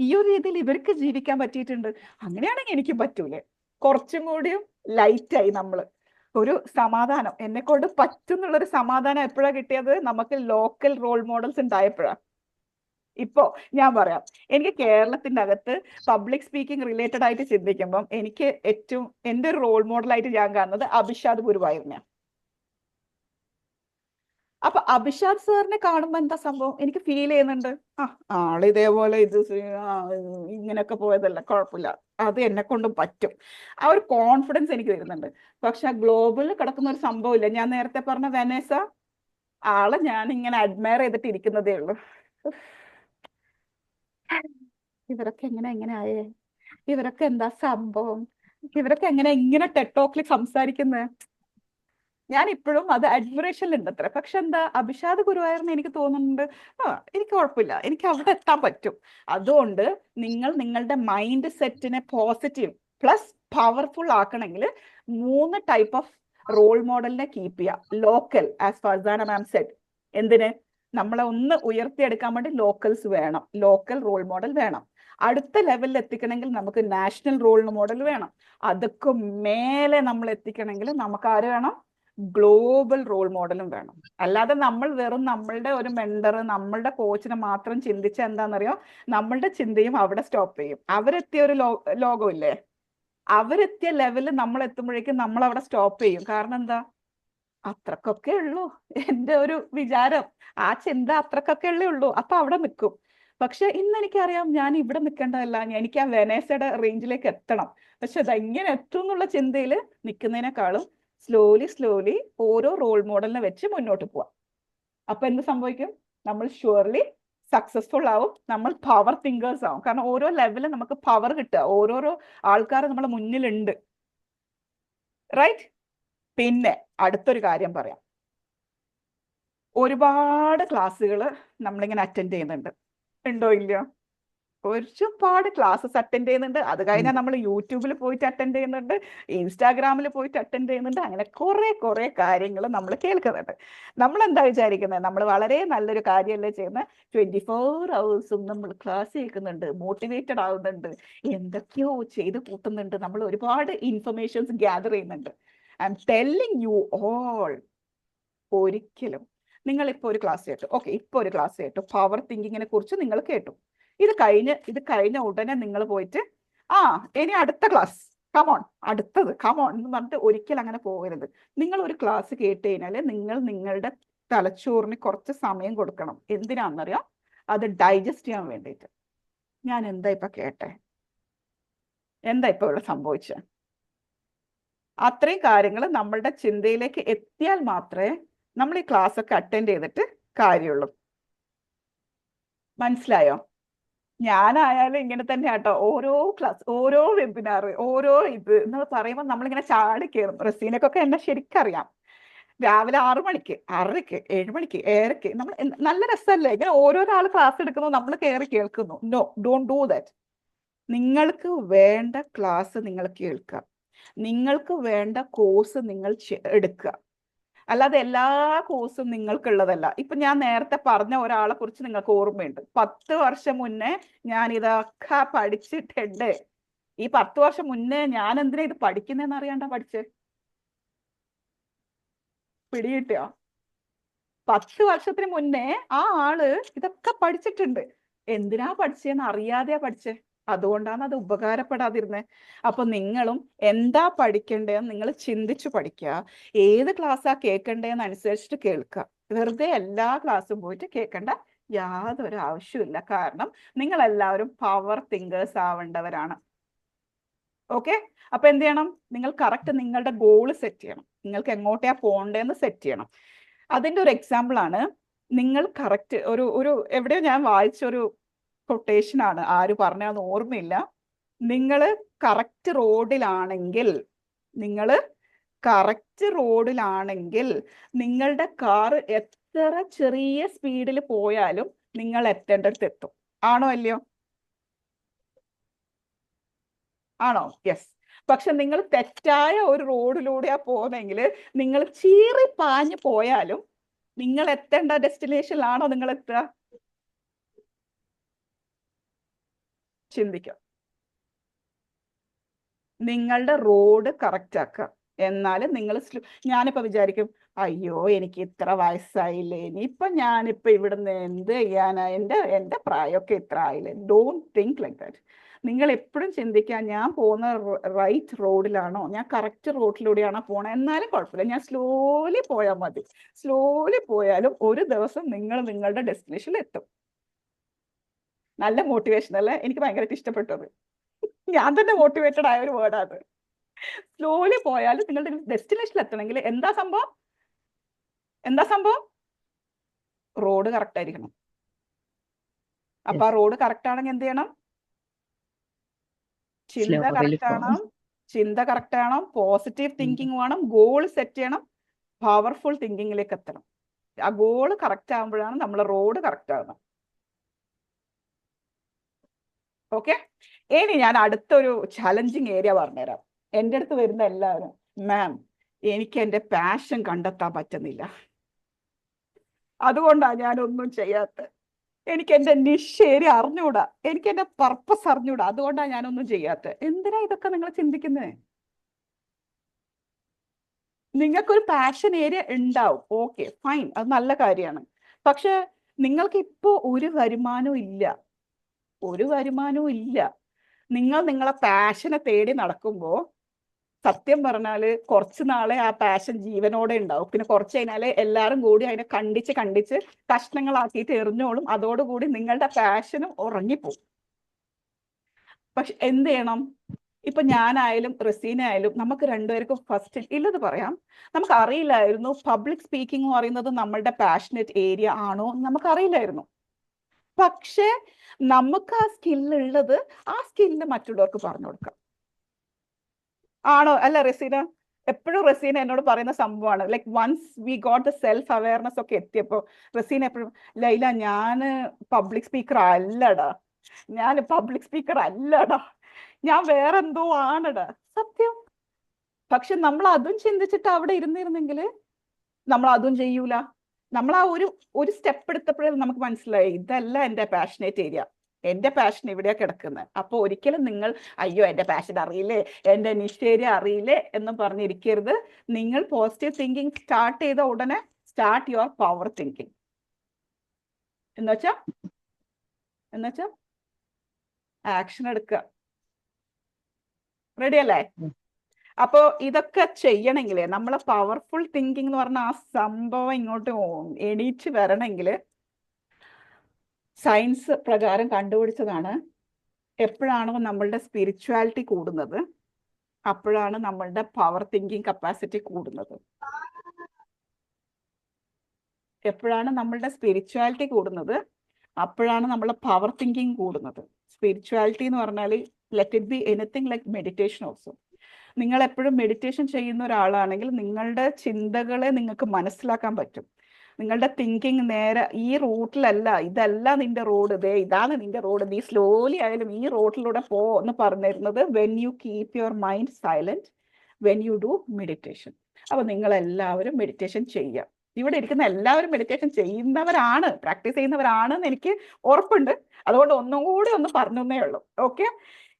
ഈ ഒരു രീതിയിൽ ഇവർക്ക് ജീവിക്കാൻ പറ്റിയിട്ടുണ്ട്, അങ്ങനെയാണെങ്കിൽ എനിക്കും പറ്റൂലേ? കുറച്ചും കൂടിയും ലൈറ്റായി നമ്മള് ഒരു സമാധാനം, എന്നെ കൊണ്ട് പറ്റുന്നുള്ളൊരു സമാധാനം എപ്പോഴാ കിട്ടിയത്? നമുക്ക് ലോക്കൽ റോൾ മോഡൽസ് ഉണ്ടായപ്പോഴാ. ഇപ്പോ ഞാൻ പറയാം, എനിക്ക് കേരളത്തിന്റെ അകത്ത് പബ്ലിക് സ്പീക്കിംഗ് റിലേറ്റഡ് ആയിട്ട് ചിന്തിക്കുമ്പം എനിക്ക് ഏറ്റവും എൻ്റെ ഒരു റോൾ മോഡലായിട്ട് ഞാൻ കാണുന്നത് അഭിഷാദ് ഗുരുവായൂരിനെ. അപ്പൊ അഭിഷാദ് സാറിനെ കാണുമ്പോ എന്താ സംഭവം? എനിക്ക് ഫീൽ ചെയ്യുന്നുണ്ട്, ആള് ഇതേപോലെ ഇങ്ങനെയൊക്കെ പോയതല്ല, കുഴപ്പമില്ല, അത് എന്നെ കൊണ്ടും പറ്റും. ആ ഒരു കോൺഫിഡൻസ് എനിക്ക് വരുന്നുണ്ട്. പക്ഷെ ആ ഗ്ലോബലിൽ കിടക്കുന്ന ഒരു സംഭവം ഇല്ല. ഞാൻ നേരത്തെ പറഞ്ഞ വെനേസ, ആളെ ഞാൻ ഇങ്ങനെ അഡ്മയർ ചെയ്തിട്ട് ഇരിക്കുന്നതേ ഉള്ളൂ. ഇവരൊക്കെ എങ്ങനെ ആയേ? ഇവരൊക്കെ എന്താ സംഭവം? ഇവരൊക്കെ ഇങ്ങനെ ടെക്ടോക്കിൽ സംസാരിക്കുന്നത്? ഞാൻ ഇപ്പോഴും അത് അഡ്മിറേഷനിലുണ്ട് അത്ര. പക്ഷെ എന്താ, അഭിഷാദ് ഗുരുവായൂരിന് എനിക്ക് തോന്നുന്നുണ്ട്, എനിക്ക് കുഴപ്പമില്ല, എനിക്ക് അവിടെ എത്താൻ പറ്റും. അതുകൊണ്ട് നിങ്ങൾ നിങ്ങളുടെ മൈൻഡ് സെറ്റിനെ പോസിറ്റീവ് പ്ലസ് പവർഫുൾ ആക്കണമെങ്കിൽ 3 ടൈപ്പ് ഓഫ് റോൾ മോഡലിനെ കീപ്പ് ചെയ്യുക. Local, as Farzana ma'am said, എന്തിന്? നമ്മളെ ഒന്ന് ഉയർത്തിയെടുക്കാൻ വേണ്ടി ലോക്കൽസ് വേണം, ലോക്കൽ റോൾ മോഡൽ വേണം. അടുത്ത ലെവലിൽ എത്തിക്കണമെങ്കിൽ നമുക്ക് നാഷണൽ റോൾ മോഡൽ വേണം. അതൊക്കെ മേലെ നമ്മൾ എത്തിക്കണമെങ്കിൽ നമുക്ക് ആര് വേണം? ഗ്ലോബൽ റോൾ മോഡലും വേണം. അല്ലാതെ നമ്മൾ വെറും നമ്മളുടെ ഒരു മെന്റർ, നമ്മളുടെ കോച്ചിനെ മാത്രം ചിന്തിച്ച എന്താണെന്നറിയോ, നമ്മളുടെ ചിന്തയും അവിടെ സ്റ്റോപ്പ് ചെയ്യും. അവരെത്തിയ ഒരു ലോകമില്ലേ, അവരെത്തിയ ലെവലിൽ നമ്മൾ എത്തുമ്പോഴേക്കും നമ്മൾ അവിടെ സ്റ്റോപ്പ് ചെയ്യും. കാരണം എന്താ? അത്രക്കൊക്കെ ഉള്ളൂ എൻ്റെ ഒരു വിചാരം, ആ ചിന്ത അത്രക്കൊക്കെ ഉള്ളൂ. അപ്പൊ അവിടെ നിൽക്കും. പക്ഷെ ഇന്ന് എനിക്കറിയാം ഞാൻ ഇവിടെ നിൽക്കേണ്ടതല്ല, എനിക്ക് ആ വെനേസയുടെ റേഞ്ചിലേക്ക് എത്തണം. പക്ഷെ അതെങ്ങനെ എത്തും എന്നുള്ള ചിന്തയിൽ നിൽക്കുന്നതിനേക്കാളും സ്ലോലി ഓരോ റോൾ മോഡലിനെ വെച്ച് മുന്നോട്ട് പോവാം. അപ്പൊ എന്ത് സംഭവിക്കും? നമ്മൾ ഷുവർലി സക്സസ്ഫുൾ ആവും, നമ്മൾ പവർ തിങ്കേഴ്സ് ആവും. കാരണം ഓരോ ലെവലിൽ നമുക്ക് പവർ കിട്ടുക, ഓരോരോ ആൾക്കാർ നമ്മുടെ മുന്നിലുണ്ട്. റൈറ്റ്? പിന്നെ അടുത്തൊരു കാര്യം പറയാം, ഒരുപാട് ക്ലാസ്സുകൾ നമ്മളിങ്ങനെ അറ്റൻഡ് ചെയ്യുന്നുണ്ട്. ഉണ്ടോ ഇല്ലയോ? ഒരുപാട് ക്ലാസ്സസ് അറ്റൻഡ് ചെയ്യുന്നുണ്ട്. അത് കഴിഞ്ഞാൽ നമ്മൾ യൂട്യൂബിൽ പോയിട്ട് അറ്റൻഡ് ചെയ്യുന്നുണ്ട്, ഇൻസ്റ്റാഗ്രാമിൽ പോയിട്ട് അറ്റൻഡ് ചെയ്യുന്നുണ്ട്. അങ്ങനെ കുറെ കാര്യങ്ങൾ നമ്മൾ കേൾക്കുന്നുണ്ട്. നമ്മൾ എന്താ വിചാരിക്കുന്നത്? നമ്മൾ വളരെ നല്ലൊരു കാര്യമല്ലേ ചെയ്യുന്നത്? 24 hours നമ്മൾ ക്ലാസ് കേൾക്കുന്നുണ്ട്, മോട്ടിവേറ്റഡ് ആവുന്നുണ്ട്, എന്തൊക്കെയോ ചെയ്ത് കൂട്ടുന്നുണ്ട്, നമ്മൾ ഒരുപാട് ഇൻഫർമേഷൻസ് ഗ്യാദർ ചെയ്യുന്നുണ്ട്. I M telling you all, ഒരിക്കലും നിങ്ങൾ ഇപ്പോൾ ഒരു ക്ലാസ് കേട്ടു, ഓക്കെ, ഇപ്പോൾ ഒരു ക്ലാസ് കേട്ടു, പവർ തിങ്കിങ്ങിനെ കുറിച്ച് നിങ്ങൾ കേട്ടു. ഇത് കഴിഞ്ഞ ഉടനെ നിങ്ങൾ പോയിട്ട് ഇനി അടുത്ത ക്ലാസ്, കമോൺ, അടുത്തത് കമോൺ എന്ന് പറഞ്ഞിട്ട് ഒരിക്കലും അങ്ങനെ പോകരുത്. നിങ്ങൾ ഒരു ക്ലാസ് കേട്ട് കഴിഞ്ഞാൽ നിങ്ങൾ നിങ്ങളുടെ തലച്ചോറിന് കുറച്ച് സമയം കൊടുക്കണം. എന്തിനാണെന്നറിയാം? അത് ഡൈജസ്റ്റ് ചെയ്യാൻ വേണ്ടിയിട്ട്. ഞാൻ എന്താ ഇപ്പൊ കേട്ടെ, എന്താ ഇപ്പൊ ഇവിടെ സംഭവിച്ചത്? അത്രയും കാര്യങ്ങൾ നമ്മളുടെ ചിന്തയിലേക്ക് എത്തിയാൽ മാത്രമേ നമ്മൾ ഈ ക്ലാസ് ഒക്കെ അറ്റൻഡ് ചെയ്തിട്ട് കാര്യമുള്ളൂ. മനസ്സിലായോ? ഞാനായാലും ഇങ്ങനെ തന്നെ ആട്ടോ. ഓരോ ക്ലാസ്, ഓരോ വെബിനാർ, ഓരോ ഇത് എന്ന് പറയുമ്പോൾ നമ്മളിങ്ങനെ ചാടി കയറും. റസീനക്കൊക്കെ എന്നെ ശരിക്കറിയാം. രാവിലെ 6 മണിക്ക്, 6:30ക്ക്, 7 മണിക്ക്, 7:30ക്ക് നമ്മൾ നല്ല രസമല്ലേ ഇങ്ങനെ ഓരോരാൾ ക്ലാസ് എടുക്കുന്നു, നമ്മൾ കയറി കേൾക്കുന്നു. No, don't do that. നിങ്ങൾക്ക് വേണ്ട ക്ലാസ് നിങ്ങൾ കേൾക്കുക, നിങ്ങൾക്ക് വേണ്ട കോഴ്സ് നിങ്ങൾ എടുക്കുക. അല്ലാതെ എല്ലാ കോഴ്സും നിങ്ങൾക്കുള്ളതല്ല. ഇപ്പൊ ഞാൻ നേരത്തെ പറഞ്ഞ ഒരാളെ കുറിച്ച് നിങ്ങൾക്ക് ഓർമ്മയുണ്ട്. 10 വർഷം മുന്നേ ഞാൻ ഇതൊക്കെ പഠിച്ചിട്ടുണ്ട്. ഈ 10 വർഷം മുന്നേ ഞാൻ എന്തിനാ ഇത് പഠിക്കുന്നതെന്ന് അറിയാണ്ടാ പഠിച്ചേ? പിടികിട്ടിയോ? 10 വർഷത്തിന് മുന്നേ ആ ആള് ഇതൊക്കെ പഠിച്ചിട്ടുണ്ട്. എന്തിനാ പഠിച്ചതെന്ന് അറിയാതെയാ പഠിച്ചേ. അതുകൊണ്ടാണ് അത് ഉപകാരപ്പെടാതിരുന്നത്. അപ്പൊ നിങ്ങളും എന്താ പഠിക്കേണ്ടതെന്ന് നിങ്ങൾ ചിന്തിച്ചു പഠിക്കുക. ഏത് ക്ലാസ്സാ കേൾക്കേണ്ടതെന്ന് അനുസരിച്ചിട്ട് കേൾക്കുക. വെറുതെ എല്ലാ ക്ലാസ്സും പോയിട്ട് കേൾക്കേണ്ട യാതൊരു ആവശ്യമില്ല. കാരണം നിങ്ങൾ എല്ലാവരും പവർ തിങ്കേഴ്സ് ആവേണ്ടവരാണ്. ഓക്കെ, അപ്പൊ എന്ത് ചെയ്യണം? നിങ്ങൾ കറക്റ്റ് നിങ്ങളുടെ ഗോൾ സെറ്റ് ചെയ്യണം. നിങ്ങൾക്ക് എങ്ങോട്ടാ പോകേണ്ടതെന്ന് സെറ്റ് ചെയ്യണം. അതിന്റെ ഒരു എക്സാമ്പിൾ ആണ്, നിങ്ങൾ കറക്റ്റ് ഒരു എവിടെയോ ഞാൻ വായിച്ചൊരു കൊട്ടേഷൻ ആണ്, ആര് പറഞ്ഞാന്ന് ഓർമ്മയില്ല. നിങ്ങൾ കറക്റ്റ് റോഡിലാണെങ്കിൽ നിങ്ങളുടെ കാർ എത്ര ചെറിയ സ്പീഡിൽ പോയാലും നിങ്ങൾ എത്തേണ്ടടുത്ത് എത്തും. ആണോ അല്ലയോ? ആണോ? യെസ്. പക്ഷെ നിങ്ങൾ തെറ്റായ ഒരു റോഡിലൂടെയാ പോകുന്നെങ്കിൽ നിങ്ങൾ ചീറി പാഞ്ഞു പോയാലും നിങ്ങൾ എത്തേണ്ട ഡെസ്റ്റിനേഷനിലാണോ നിങ്ങൾ എത്തുക? ചിന്തിക്കുക. നിങ്ങളുടെ റോഡ് കറക്റ്റ് ആക്കുക. എന്നാലും നിങ്ങൾ ഞാനിപ്പോ വിചാരിക്കും, അയ്യോ എനിക്ക് ഇത്ര വയസ്സായില്ലേ, ഇനിയിപ്പൊ ഞാനിപ്പോ ഇവിടുന്ന് എന്ത് ചെയ്യാനാ, എന്റെ പ്രായമൊക്കെ ഇത്ര ആയില്ലേ. Don't think like that. നിങ്ങൾ എപ്പോഴും ചിന്തിക്കുക, ഞാൻ പോകുന്ന റൈറ്റ് റോഡിലാണോ, ഞാൻ കറക്റ്റ് റോഡിലൂടെയാണോ പോണേ. എന്നാലും കുഴപ്പമില്ല, ഞാൻ സ്ലോലി പോയാൽ മതി. സ്ലോലി പോയാലും ഒരു ദിവസം നിങ്ങൾ നിങ്ങളുടെ ഡെസ്റ്റിനേഷനിൽ എത്തും. നല്ല മോട്ടിവേഷൻ അല്ലേ? എനിക്ക് ഭയങ്കരമായിട്ട് ഇഷ്ടപ്പെട്ടത്. ഞാൻ തന്നെ മോട്ടിവേറ്റഡ് ആയ ഒരു വേർഡാണ്. സ്ലോലി പോയാലും നിങ്ങളുടെ ഡെസ്റ്റിനേഷനിൽ എത്തണമെങ്കിൽ എന്താ സംഭവം? റോഡ് കറക്റ്റ് ആയിരിക്കണം. അപ്പൊ ആ റോഡ് കറക്റ്റ് ആണെങ്കിൽ എന്ത് ചെയ്യണം? ചിന്ത കറക്റ്റ് ആവണം, പോസിറ്റീവ് തിങ്കിങ് വേണം, ഗോൾ സെറ്റ് ചെയ്യണം, പവർഫുൾ തിങ്കിങ്ങിലേക്ക് എത്തണം. ആ ഗോൾ കറക്റ്റ് ആകുമ്പോഴാണ് നമ്മളെ റോഡ് കറക്റ്റ് ആകുന്നത്. ഓക്കെ, ഇനി ഞാൻ അടുത്തൊരു ചലഞ്ചിങ് ഏരിയ പറഞ്ഞുതരാം. എൻ്റെ അടുത്ത് വരുന്ന എല്ലാവരും, മാം എനിക്ക് എൻ്റെ പാഷൻ കണ്ടെത്താൻ പറ്റുന്നില്ല, അതുകൊണ്ടാണ് ഞാനൊന്നും ചെയ്യാത്തത്. എനിക്ക് എൻ്റെ നിഷ് ഏരിയ അറിഞ്ഞൂടാ, എനിക്ക് എൻ്റെ പർപ്പസ് അറിഞ്ഞൂടാ, അതുകൊണ്ടാണ് ഞാനൊന്നും ചെയ്യാത്തത്. എന്തിനാ ഇതൊക്കെ നിങ്ങൾ ചിന്തിക്കുന്നത്? നിങ്ങൾക്കൊരു പാഷൻ ഏരിയ ഉണ്ടാവും, ഓക്കെ ഫൈൻ, അത് നല്ല കാര്യമാണ്. പക്ഷെ നിങ്ങൾക്ക് ഇപ്പോൾ ഒരു വരുമാനവും ഇല്ല. നിങ്ങൾ നിങ്ങളെ പാഷനെ തേടി നടക്കുമ്പോൾ സത്യം പറഞ്ഞാൽ കുറച്ച് നാളെ ആ പാഷൻ ജീവനോടെ ഉണ്ടാവും. പിന്നെ കുറച്ച് കഴിഞ്ഞാൽ എല്ലാവരും കൂടി അതിനെ കണ്ടിച്ച് കഷ്ണങ്ങളാക്കിയിട്ട് എറിഞ്ഞോളും. അതോടുകൂടി നിങ്ങളുടെ പാഷനും ഉറങ്ങിപ്പോവും. പക്ഷെ എന്ത് ചെയ്യണം? ഇപ്പൊ ഞാനായാലും റസീനായാലും നമുക്ക് രണ്ടുപേർക്കും ഫസ്റ്റ് ഇല്ലത് പറയാം, നമുക്ക് അറിയില്ലായിരുന്നു പബ്ലിക് സ്പീക്കിംഗ് എന്ന് പറയുന്നത് നമ്മളുടെ പാഷനറ്റ് ഏരിയ ആണോ നമുക്ക് അറിയില്ലായിരുന്നു. പക്ഷെ നമുക്ക് ആ സ്കില്ലുള്ളത്, ആ സ്കില്ല് മറ്റുള്ളവർക്ക് പറഞ്ഞു കൊടുക്കാം. ആണോ അല്ല റസീന? എപ്പോഴും റസീന എന്നോട് പറയുന്ന സംഭവമാണ്, like once we got the self awareness ഒക്കെ എത്തിയപ്പോൾ റസീന എപ്പോഴും, ലൈല ഞാൻ പബ്ലിക് സ്പീക്കർ അല്ലടാ, ഞാൻ പബ്ലിക് സ്പീക്കർ അല്ലടാ, ഞാൻ വേറെന്തോ ആണടാ. സത്യം. പക്ഷെ നമ്മൾ അതും ചിന്തിച്ചിട്ട് അവിടെ ഇരുന്നിരുന്നെങ്കിൽ നമ്മൾ അതും ചെയ്യൂല. നമ്മൾ ആ ഒരു സ്റ്റെപ്പ് എടുത്തപ്പോഴേ നമുക്ക് മനസ്സിലായി ഇതല്ല എൻ്റെ പാഷനേറ്റ് ഏരിയ, എൻ്റെ പാഷൻ ഇവിടെയാ കിടക്കുന്നത്. അപ്പോൾ ഒരിക്കലും നിങ്ങൾ അയ്യോ എൻ്റെ പാഷൻ അറിയില്ലേ, എൻ്റെ നിഷ് ഏരിയ അറിയില്ലേ എന്ന് പറഞ്ഞിരിക്കരുത്. നിങ്ങൾ പോസിറ്റീവ് തിങ്കിങ് സ്റ്റാർട്ട് ചെയ്ത ഉടനെ സ്റ്റാർട്ട് യുവർ പവർ തിങ്കിങ്. എന്നുവെച്ചാ ആക്ഷൻ എടുക്കുക. റെഡി അല്ലേ? അപ്പോ ഇതൊക്കെ ചെയ്യണമെങ്കിൽ നമ്മളെ പവർഫുൾ തിങ്കിങ് എന്ന് പറഞ്ഞ ആ സംഭവം ഇങ്ങോട്ട് എണീറ്റ് വരണമെങ്കിൽ സയൻസ് പ്രകാരം കണ്ടുപിടിച്ചതാണ്, എപ്പോഴാണോ നമ്മളുടെ സ്പിരിച്വാലിറ്റി കൂടുന്നത് അപ്പോഴാണ് നമ്മളുടെ പവർ തിങ്കിങ് കപ്പാസിറ്റി കൂടുന്നത്. എപ്പോഴാണ് നമ്മളുടെ സ്പിരിച്വാലിറ്റി കൂടുന്നത് അപ്പോഴാണ് നമ്മളെ പവർ തിങ്കിങ് കൂടുന്നത്. സ്പിരിച്വാലിറ്റി എന്ന് പറഞ്ഞാൽ let it be anything like meditation also. നിങ്ങൾ എപ്പോഴും മെഡിറ്റേഷൻ ചെയ്യുന്ന ഒരാളാണെങ്കിൽ നിങ്ങളുടെ ചിന്തകളെ നിങ്ങൾക്ക് മനസ്സിലാക്കാൻ പറ്റും. നിങ്ങളുടെ തിങ്കിങ് നേരെ ഈ റൂട്ടിലല്ല, ഇതല്ല നിന്റെ റോഡ്, ഇതാണ് നിന്റെ റോഡ്, നീ സ്ലോലി ആയാലും ഈ റോഡിലൂടെ പോ എന്ന് പറഞ്ഞിരുന്നത് when you keep your mind silent, when you do meditation. അപ്പൊ നിങ്ങളെല്ലാവരും മെഡിറ്റേഷൻ ചെയ്യുക. ഇവിടെ ഇരിക്കുന്ന എല്ലാവരും മെഡിറ്റേഷൻ ചെയ്യുന്നവരാണ്, പ്രാക്ടീസ് ചെയ്യുന്നവരാണ് എന്ന് എനിക്ക് ഉറപ്പുണ്ട്. അതുകൊണ്ട് ഒന്നും കൂടി ഒന്ന് പറഞ്ഞേ ഉള്ളൂ. ഓക്കെ,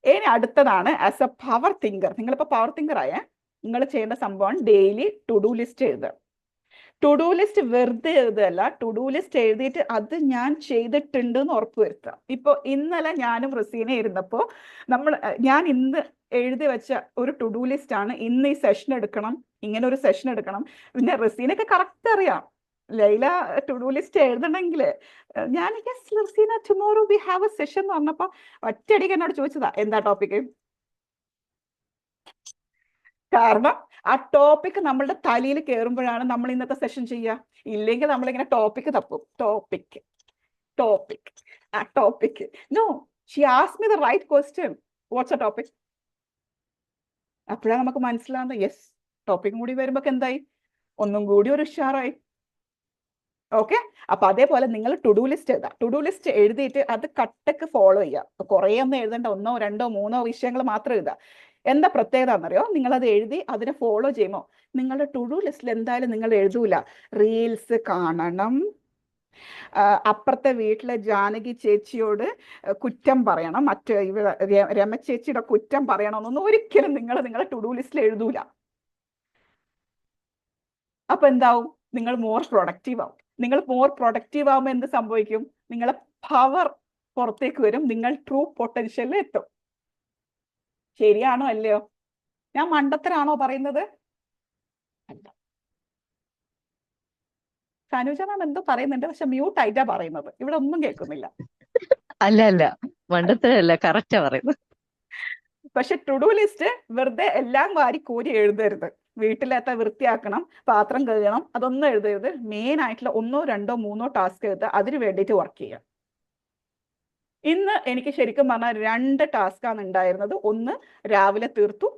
ഇനി അടുത്തതാണ് ആസ് എ പവർ തിങ്കർ. നിങ്ങളിപ്പോൾ പവർ തിങ്കർ ആയേ, നിങ്ങൾ ചെയ്യേണ്ട സംഭവം ഡെയിലി ടു ഡു ലിസ്റ്റ് എഴുതുക. ടു ഡു ലിസ്റ്റ് വെറുതെ എഴുതുകയല്ല, ടു ഡു ലിസ്റ്റ് എഴുതിയിട്ട് അത് ഞാൻ ചെയ്തിട്ടുണ്ട് എന്ന് ഉറപ്പ് വരുത്തുക. ഇപ്പോൾ ഇന്നലെ ഞാനും റസീന ഇരുന്നപ്പോൾ ഞാൻ ഇന്ന് എഴുതി വെച്ച ഒരു ടു ഡു ലിസ്റ്റ് ആണ്, ഇന്ന് ഈ സെഷൻ എടുക്കണം, ഇങ്ങനെ ഒരു സെഷൻ എടുക്കണം. പിന്നെ റസീനൊക്കെ കറക്റ്റ് അറിയാം ലൈല ടു ഡു ലിസ്റ്റ് എഴുതണമെങ്കിൽ. ഞാൻ Raseena tomorrow we have a session എന്ന് പറഞ്ഞപ്പോൾ ഒറ്റയടിക്ക് എന്നോട് ചോദിച്ചതാ എന്താ ടോപ്പിക്ക്. കാരണം ആ ടോപ്പിക് നമ്മളുടെ തലയിൽ കയറുമ്പോഴാണ് നമ്മൾ ഇന്നത്തെ സെഷൻ ചെയ്യുക. ഇല്ലെങ്കിൽ നമ്മളിങ്ങനെ ടോപ്പിക് തപ്പും, topic. No, she asked me the right question, what's a topic. അപ്പോഴാണ് നമുക്ക് മനസ്സിലാവുന്നത് യെസ്, ടോപ്പിക്കും കൂടി വരുമ്പോൾ എന്തായി, ഒന്നും കൂടി ഒരു ഉഷാറായി. ഓക്കെ, അപ്പൊ അതേപോലെ നിങ്ങൾ ടു ഡു ലിസ്റ്റ് എഴുതാം. ടു ഡു ലിസ്റ്റ് എഴുതിയിട്ട് അത് കട്ടക്ക് ഫോളോ ചെയ്യുക. കുറേ ഒന്നും എഴുതേണ്ട, 1, 2, 3 വിഷയങ്ങൾ മാത്രം എഴുതുക. എന്താ പ്രത്യേകത എന്നറിയോ? നിങ്ങളത് എഴുതി അതിനെ ഫോളോ ചെയ്യുമ്പോൾ നിങ്ങളുടെ ടു ഡു ലിസ്റ്റിൽ എന്തായാലും നിങ്ങൾ എഴുതൂല റീൽസ് കാണണം, അപ്പുറത്തെ വീട്ടിലെ ജാനകി ചേച്ചിയോട് കുറ്റം പറയണം, മറ്റേ രമ ചേച്ചിയുടെ കുറ്റം പറയണമെന്നൊന്നും ഒരിക്കലും നിങ്ങളുടെ ടു ഡു ലിസ്റ്റിൽ എഴുതൂല. അപ്പൊ എന്താവും? നിങ്ങൾ മോർ പ്രൊഡക്റ്റീവ് ആവും. നിങ്ങൾ മോർ പ്രൊഡക്റ്റീവ് ആവുമ്പോൾ എന്ത് സംഭവിക്കും? നിങ്ങളെ പവർ പുറത്തേക്ക് വരും, നിങ്ങൾ ട്രൂ പൊട്ടൻഷ്യലിൽ എത്തും. ശരിയാണോ അല്ലയോ? ഞാൻ മണ്ടത്തരാണോ പറയുന്നത്? അല്ല. സനുജ മാം എന്തോ പറയുന്നുണ്ട്, പക്ഷെ മ്യൂട്ട് ആയിട്ടാ പറയുന്നത്, ഇവിടെ ഒന്നും കേൾക്കുന്നില്ല. അല്ല മണ്ടത്തരല്ല, കറക്റ്റാ പറയുന്നത്. പക്ഷെ ടു ഡു ലിസ്റ്റ് വെറുതെ എല്ലാം വാരി കോരി എഴുതരുത്. വീട്ടിലെത്ത വൃത്തിയാക്കണം, പാത്രം കഴുകണം, അതൊന്നും എഴുതരുത്. മെയിൻ ആയിട്ടുള്ള 1, 2, 3 ടാസ്ക് എഴുതുക, അതിന് വേണ്ടിയിട്ട് വർക്ക് ചെയ്യുക. ഇന്ന് എനിക്ക് ശരിക്കും പറഞ്ഞാൽ 2 ടാസ്കാണ് ഉണ്ടായിരുന്നത്. ഒന്ന് രാവിലെ തീർത്തു,